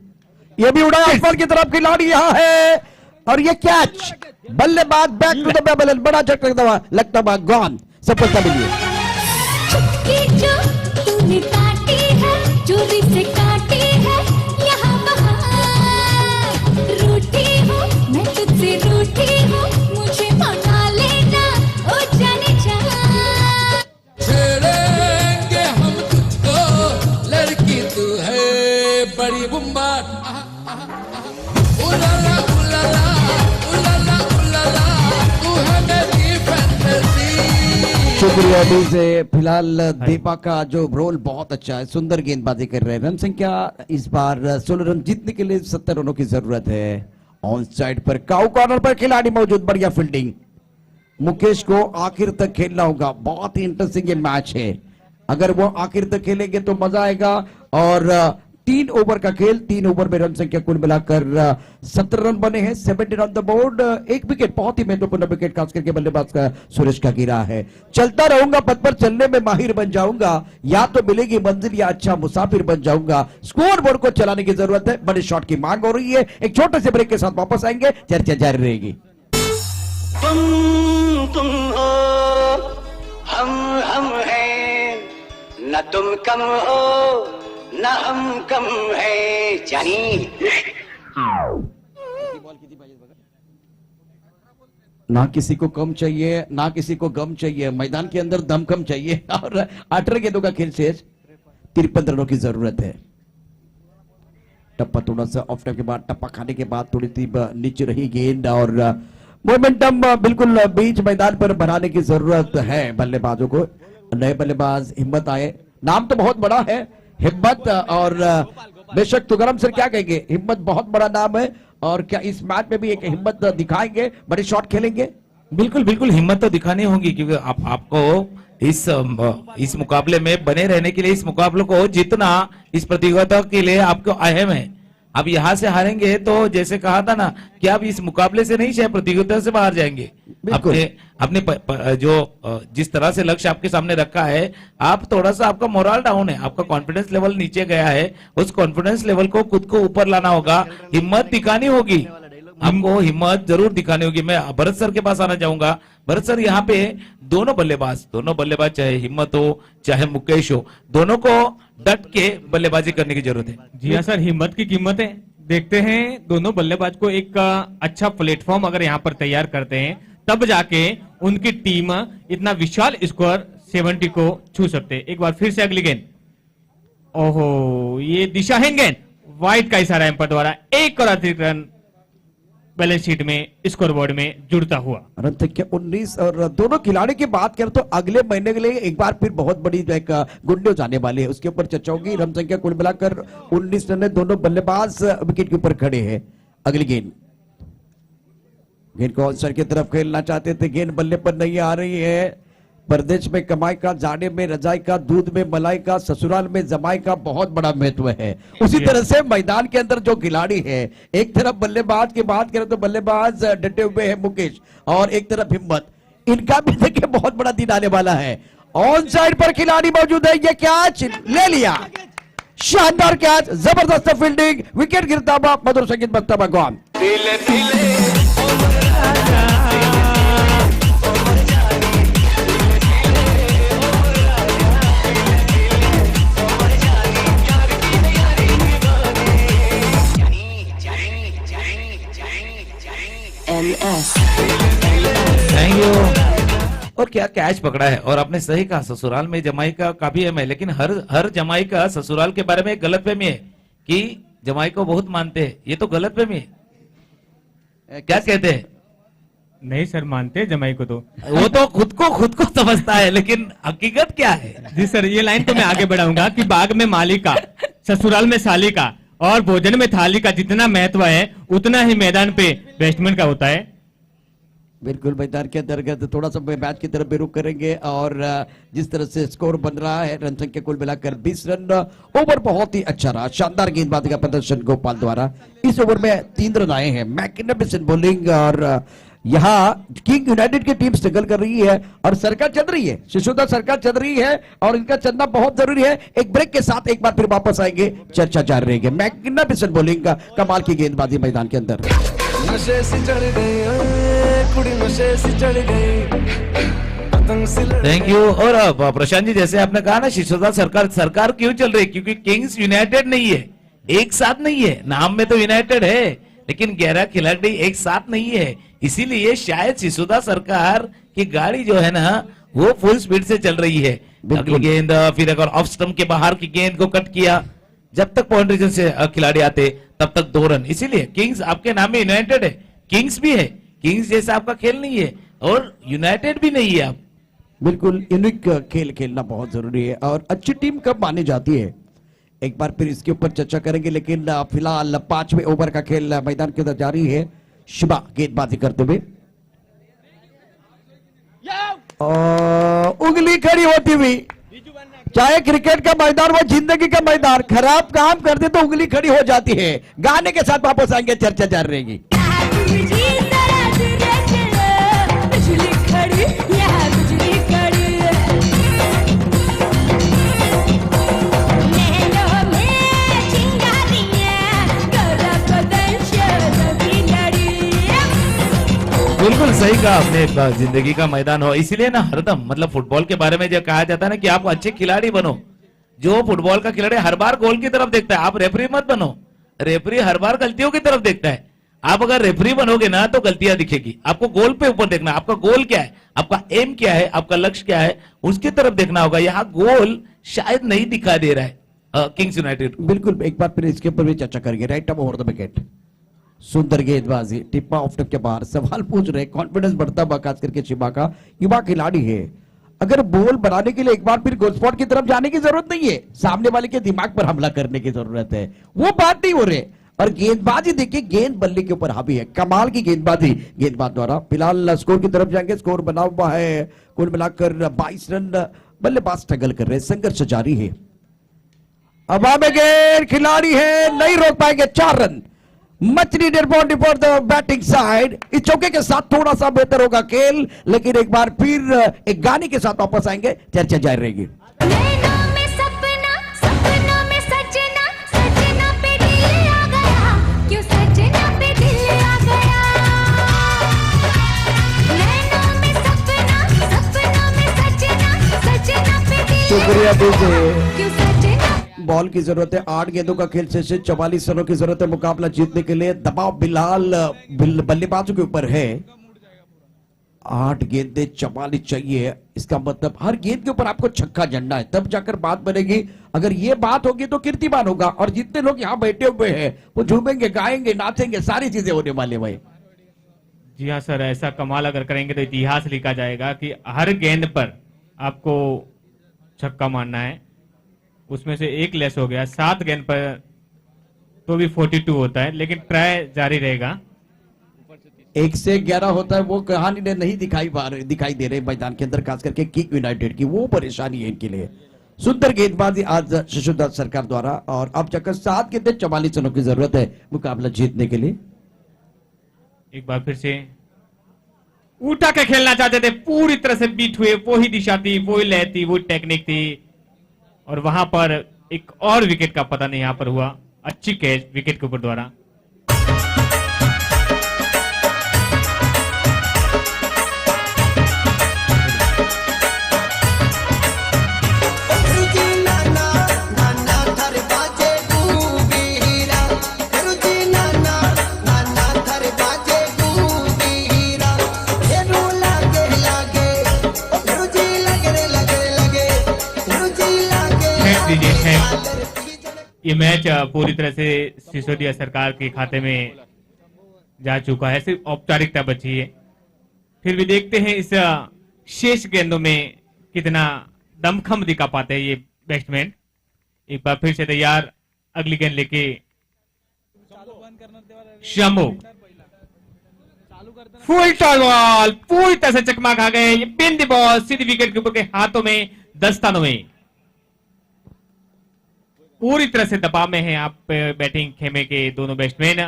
A: ये भी उड़ा आसमान की तरफ, खिलाड़ी यहाँ है और ये कैच, बल्लेबाज बैक टू द बैलेंस, बड़ा झटका लगता हुआ गॉन, सफलता मिली है।
E: चुटकी जो तूने काटी है, चोरी से काटी है, यहाँ वहाँ रूठी हूँ, मैं तुझसे रूठी हूँ, मुझे मना लेना, ओ जाने जा।
H: छेड़ेंगे हम तुझको, लड़की तू है बड़ी बुम्बाट, उलाला उलाला उलाला उलाला, तू है मेरी फैंटेसी।
A: शुक्रिया अभी से। फिलहाल दीपा का जो रोल बहुत अच्छा है, सुंदर गेंदबाजी कर रहे हैं। रन संख्या इस बार 16 रन जीतने के लिए 70 रनों की जरूरत है। ऑन साइड पर काउ कॉर्नर पर खिलाड़ी मौजूद, बढ़िया फील्डिंग। मुकेश को आखिर तक खेलना होगा, बहुत ही इंटरेस्टिंग ये मैच है। अगर वो आखिर तक खेलेंगे तो मजा आएगा। और 3 ओवर का खेल, 3 ओवर में रन संख्या कुल मिलाकर 70 रन बने हैं, 70 ऑन द बोर्ड। एक विकेट, बहुत ही महत्वपूर्ण विकेट खास करके बल्लेबाज का सुरेश का गिरा है। चलता रहूंगा, पथ पर चलने में माहिर बन जाऊंगा, या तो मिलेगी मंजिल या अच्छा मुसाफिर बन जाऊंगा। स्कोर बोर्ड को चलाने की जरूरत है, बड़े शॉट की मांग हो रही है। एक छोटे से ब्रेक के साथ वापस आएंगे, चर्चा जारी रहेगी।
I: तुम हो, हम हैं, न तुम कम हो न हम कम है, जानी।
A: ना किसी को कम चाहिए, ना किसी को गम चाहिए, मैदान के अंदर दम कम चाहिए। और 18 गेंदों का खेल शेष, 53 रनों की जरूरत है। टप्पा थोड़ा सा ऑफ टाइम के बाद, टप्पा खाने के बाद थोड़ी सी नीचे रही गेंद और मोमेंटम बिल्कुल बीच मैदान पर बनाने की जरूरत है बल्लेबाजों को। नए बल्लेबाज हिम्मत आए, नाम तो बहुत बड़ा है हिम्मत, और बेशक तुगरम सर क्या कहेंगे, हिम्मत बहुत बड़ा नाम है। और क्या इस मैच में भी एक हिम्मत दिखाएंगे, बड़े शॉट खेलेंगे?
C: बिल्कुल बिल्कुल, हिम्मत तो दिखानी होगी, क्योंकि आपको इस मुकाबले में बने रहने के लिए, इस मुकाबले को जीतना इस प्रतियोगिता के लिए आपको अहम है। अब यहां से हारेंगे तो जैसे कहा था ना कि आप इस मुकाबले से नहीं, शायद प्रतियोगिता से बाहर जाएंगे। अपने जो जिस तरह से लक्ष्य आपके सामने रखा है, आप थोड़ा सा, आपका मोरल डाउन है, आपका कॉन्फिडेंस लेवल नीचे गया है। उस कॉन्फिडेंस लेवल को खुद को ऊपर लाना होगा, हिम्मत दिखानी होगी, हमको हिम्मत जरूर दिखानी होगी। मैं भरत सर के पास आना चाहूंगा। भरत सर, यहाँ पे दोनों बल्लेबाज चाहे हिम्मत हो चाहे मुकेश हो, दोनों को डट के बल्लेबाजी करने की जरूरत है।
D: जी हाँ सर, हिम्मत की कीमत है। देखते हैं दोनों बल्लेबाज को एक अच्छा प्लेटफॉर्म अगर यहाँ पर तैयार करते हैं, तब जाके उनकी टीम इतना विशाल स्कोर 70 को छू सकते। एक बार फिर से अगली गेंद, ओहो, ये दिशाहीन गेंद, वाइड का इशारा एम्पायर द्वारा, एक और अतिरिक्त रन बैलेंस शीट में, स्कोर बोर्ड में जुड़ता हुआ।
A: रन संख्या 19। और दोनों खिलाड़ी की बात करें तो अगले महीने के लिए एक बार फिर बहुत बड़ी एक गुड न्यूज आने वाली है, उसके ऊपर चर्चा होगी। रन संख्या कुल मिलाकर 19 रन है, दोनों बल्लेबाज विकेट के ऊपर खड़े हैं। अगली गेंद को सर की तरफ खेलना चाहते थे, गेंद बल्ले पर नहीं आ रही है। परदेश में कमाई का, जाने में रजाई का, दूध में मलाई का, ससुराल में जमाई का बहुत बड़ा महत्व है। उसी तरह से मैदान के अंदर जो खिलाड़ी है, एक तरफ बल्लेबाज की बात करें तो बल्लेबाज डटे हुए हैं मुकेश, और एक तरफ हिम्मत, इनका भी देखिए बहुत बड़ा दिन आने वाला है। ऑन साइड पर खिलाड़ी मौजूद है, ये कैच ले लिया, शानदार कैच, जबरदस्त फील्डिंग, विकेट गिरता हुआ, मधुर संगीत बजता हुआ, गॉन।
C: Thank you. और क्या कैच पकड़ा है, और आपने सही कहा, ससुराल में जमाई का काफी अहम है, लेकिन हर जमाई का ससुराल के बारे में गलतफहमी है कि जमाई को बहुत मानते हैं, ये तो गलतफहमी है। क्या कहते हैं?
D: नहीं सर, मानते जमाई को तो,
C: वो तो खुद को समझता है, लेकिन हकीकत क्या है?
D: जी सर, ये लाइन तो मैं आगे बढ़ाऊंगा कि बाग में माली का, ससुराल में साली का, और भोजन में थाली का जितना महत्व है, उतना ही मैदान पे बैट्समैन का होता है।
A: बिल्कुल, मैदान के अंतर्गत थोड़ा सा मैच की तरफ भी रुख करेंगे। और जिस तरह से स्कोर बन रहा है, रन संख्या कुल मिलाकर 20 रन। ओवर बहुत ही अच्छा रहा, शानदार गेंदबाजी का प्रदर्शन गोपाल द्वारा। इस ओवर में 3 रन आए हैं, मैग्निफिसेंट बॉलिंग, और यहाँ किंग यूनाइटेड की टीम स्ट्रगल कर रही है और सरकार चल रही है, शिशुदा सरकार चल रही है और इनका चलना बहुत जरूरी है। एक ब्रेक के साथ एक बार फिर वापस आएंगे, चर्चा जारी रहेगी। मैग्निफिसेंट बॉलिंग का कमाल की गेंदबाजी मैदान के अंदर।
J: नशे से चढ़ गई कुड़ी, नशे से चढ़ गई।
C: Thank you. और अब प्रशांत जी, जैसे आपने कहा ना शिशुदा सरकार क्यों चल रही है? क्योंकि किंग्स यूनाइटेड नहीं है, एक साथ नहीं है। नाम में तो यूनाइटेड है लेकिन 11 खिलाड़ी एक साथ नहीं है, इसीलिए शायद शिशुदा सरकार की गाड़ी जो है ना वो फुल स्पीड से चल रही है। अगली गेंद, फिर अगर ऑफ स्टंप के बाहर की गेंद को कट किया, जब तक पॉइंट रीजन से खिलाड़ी आते तब तक 2 रन। इसीलिए किंग्स आपके नाम में यूनाइटेड है, किंग्स भी है, किंग्स जैसा आपका खेल नहीं है और यूनाइटेड भी नहीं है आप।
A: बिल्कुल यूनिक खेल खेलना बहुत जरूरी है और अच्छी टीम कब मानी जाती है, एक बार फिर इसके ऊपर चर्चा करेंगे। लेकिन फिलहाल 5वें ओवर का खेल मैदान के अंदर जारी है। शिबा गेंदबाजी करते हुए, उंगली खड़ी होती हुई। चाहे क्रिकेट का मैदान वो जिंदगी का मैदान, खराब काम करते तो उंगली खड़ी हो जाती है। गाने के साथ वापस आएंगे, चर्चा जारी रहेगी।
B: बिजली खड़ी, यह बिजली खड़ी, नैनों में चिंगारियां, करा बदन शर्मी लड़ी।
C: बिल्कुल सही कहा आपने, जिंदगी का मैदान हो, इसलिए ना हरदम मतलब फुटबॉल के बारे में जो कहा जाता है ना कि आप अच्छे खिलाड़ी बनो। जो फुटबॉल का खिलाड़ी हर बार गोल की तरफ देखता है, आप रेफरी मत बनो। रेफरी हर बार गलतियों की तरफ देखता है। आप अगर रेफरी बनोगे ना तो गलतियां दिखेगी। आपको गोल पे ऊपर देखना, आपका गोल क्या है, आपका एम क्या है, आपका लक्ष्य क्या है, उसकी तरफ देखना होगा। यहाँ गोल शायद नहीं दिखा दे रहा है किंग्स यूनाइटेड।
A: बिल्कुल, एक बार फिर इसके ऊपर भी चर्चा करेंगे। Right up over the wicket, सुंदर गेंदबाजी, टिप्पा ऑफ टिप के बाहर। सवाल पूछ रहे, कॉन्फिडेंस बढ़ता हुआ खास करके शिबा का, युवा खिलाड़ी है। अगर बॉल बनाने के लिए एक बार फिर गोल स्पॉट की तरफ जाने की जरूरत नहीं है, सामने वाले के दिमाग पर हमला करने की जरूरत है, वो बात नहीं हो रही। और गेंदबाजी देखिए, गेंद बल्ले के ऊपर हावी है, कमाल की गेंदबाजी गेंदबाज द्वारा। फिलहाल स्कोर की तरफ जाएंगे, स्कोर बना हुआ है कुल मिलाकर 22 रन। बल्लेबाज स्ट्रगल कर रहे हैं, संघर्ष जारी है। हवा में गेंद, खिलाड़ी है, नहीं रोक पाएंगे, 4 run. Much needed boundary for the batting side. इस चौके के साथ थोड़ा सा बेहतर होगा खेल, लेकिन एक बार फिर एक गाने के साथ वापस आएंगे, चर्चा जारी रहेगी।
E: नैनों में सपना, सपनों में सजना, सजना पे दिल आ गया, क्यों सजना पे दिल आ गया। नैनों में सपना, सपनों में सजना, सजना पे दिल आ
A: शुक्रिया दीजिए।
E: क्यों सजना।
A: बॉल की जरूरत है, 8 गेंदों का खेल शेष है, 44 रनों की जरूरत है मुकाबला जीतने के लिए। दबाव बिलाल बल्लेबाजों के ऊपर है। 8 गेंदें 44 चाहिए, इसका मतलब हर गेंद के ऊपर आपको छक्का जड़ना है, तब जाकर बात बनेगी। अगर ये बात होगी तो कीर्तिमान होगा और जितने लोग यहाँ बैठे हुए हैं वो झूमेंगे, गाएंगे, नाचेंगे, सारी चीजें होने वाले भाई।
D: जी हाँ सर, ऐसा कमाल अगर करेंगे तो इतिहास लिखा जाएगा कि हर गेंद पर आपको छक्का मारना है। उसमें से एक लेस हो गया, 7 गेंद पर तो भी 42 होता है, लेकिन ट्राई जारी रहेगा।
A: 1 से 11 होता है, वो कहानी ने नहीं दिखाई दे रहे मैदान के अंदर, खास करके किंग यूनाइटेड की, वो परेशानी है इनके लिए। सुंदर गेंदबाजी आज शिशुदा सरकार द्वारा, और अब जाकर 7 गेंदें 44 रनों की जरूरत है मुकाबला जीतने के लिए।
D: एक बार फिर से उठा के खेलना चाहते थे, पूरी तरह से बीट हुए, वो ही दिशा थी, वो ही लय थी, वो टेक्निक थी, और वहां पर एक और विकेट का पता नहीं यहां पर हुआ। अच्छी कैच विकेट के ऊपर द्वारा। ये मैच पूरी तरह से सिसोदिया सरकार के खाते में जा चुका है, सिर्फ औपचारिकता बची है। फिर भी देखते हैं इस शेष गेंदों में कितना दमखम दिखा पाते हैं ये बैट्समैन। एक बार फिर से तैयार, अगली गेंद लेके शंभू, फुल टॉल बॉल, पूरी तरह से चकमा खा गए। ये pin the ball Sidhi wicket के ऊपर के हाथों में, दस्तानों में। पूरी तरह से दबाव में है आप बैटिंग खेमे के दोनों बैट्समैन।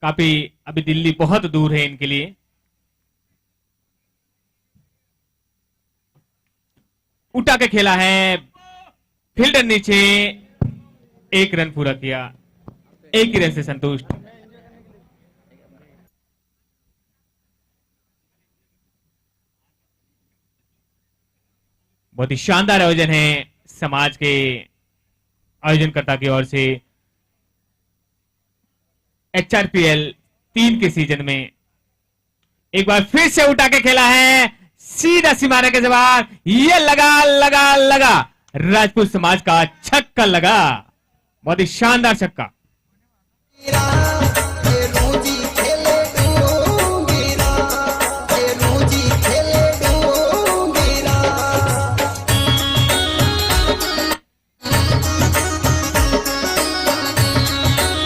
D: काफी अभी दिल्ली बहुत दूर है इनके लिए। उठा के खेला है, फील्डर नीचे, 1 रन पूरा किया, 1 ही रन से संतुष्ट। बहुत ही शानदार आयोजन है समाज के आयोजनकर्ता की ओर से। HRPL 3 के सीजन में एक बार फिर से उठा के खेला है, सीधा सीमारे के जवाब, ये लगा लगा लगा, राजपूत समाज का छक्का लगा, बहुत ही शानदार छक्का।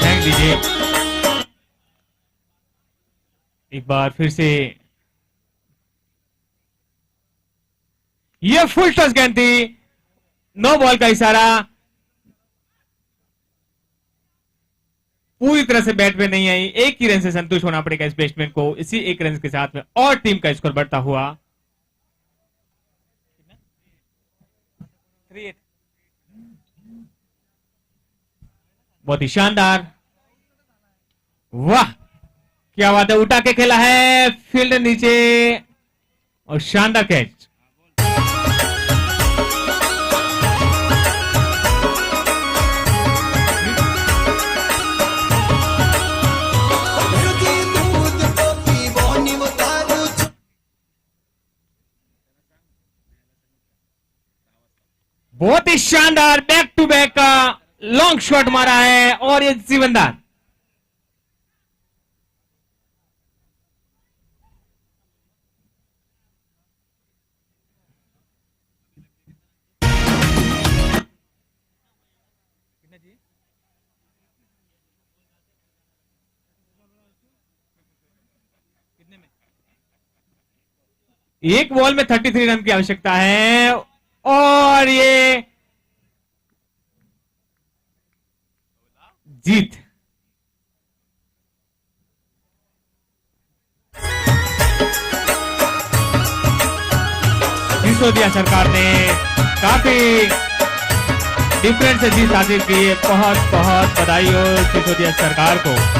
D: थैंक दीजिए। एक बार फिर से ये फुल टॉस गेंद थी, 9 बॉल का इशारा, पूरी तरह से बैट पे नहीं आई, 1 ही रन से संतुष्ट होना पड़ेगा इस बैट्समैन को। इसी 1 रन के साथ में और टीम का स्कोर बढ़ता हुआ 3-8। बहुत ही शानदार, वाह क्या बात है, उठा के खेला है, फील्ड नीचे और शानदार कैच। बहुत ही शानदार बैक टू बैक का लॉन्ग शॉट मारा है और ये जीवनदान। एक बॉल में 33 रन की आवश्यकता है और ये जीत। सिसोदिया सरकार ने काफी डिफरेंट से जीत हासिल की है, बहुत बहुत बधाई हो सिसोदिया सरकार को।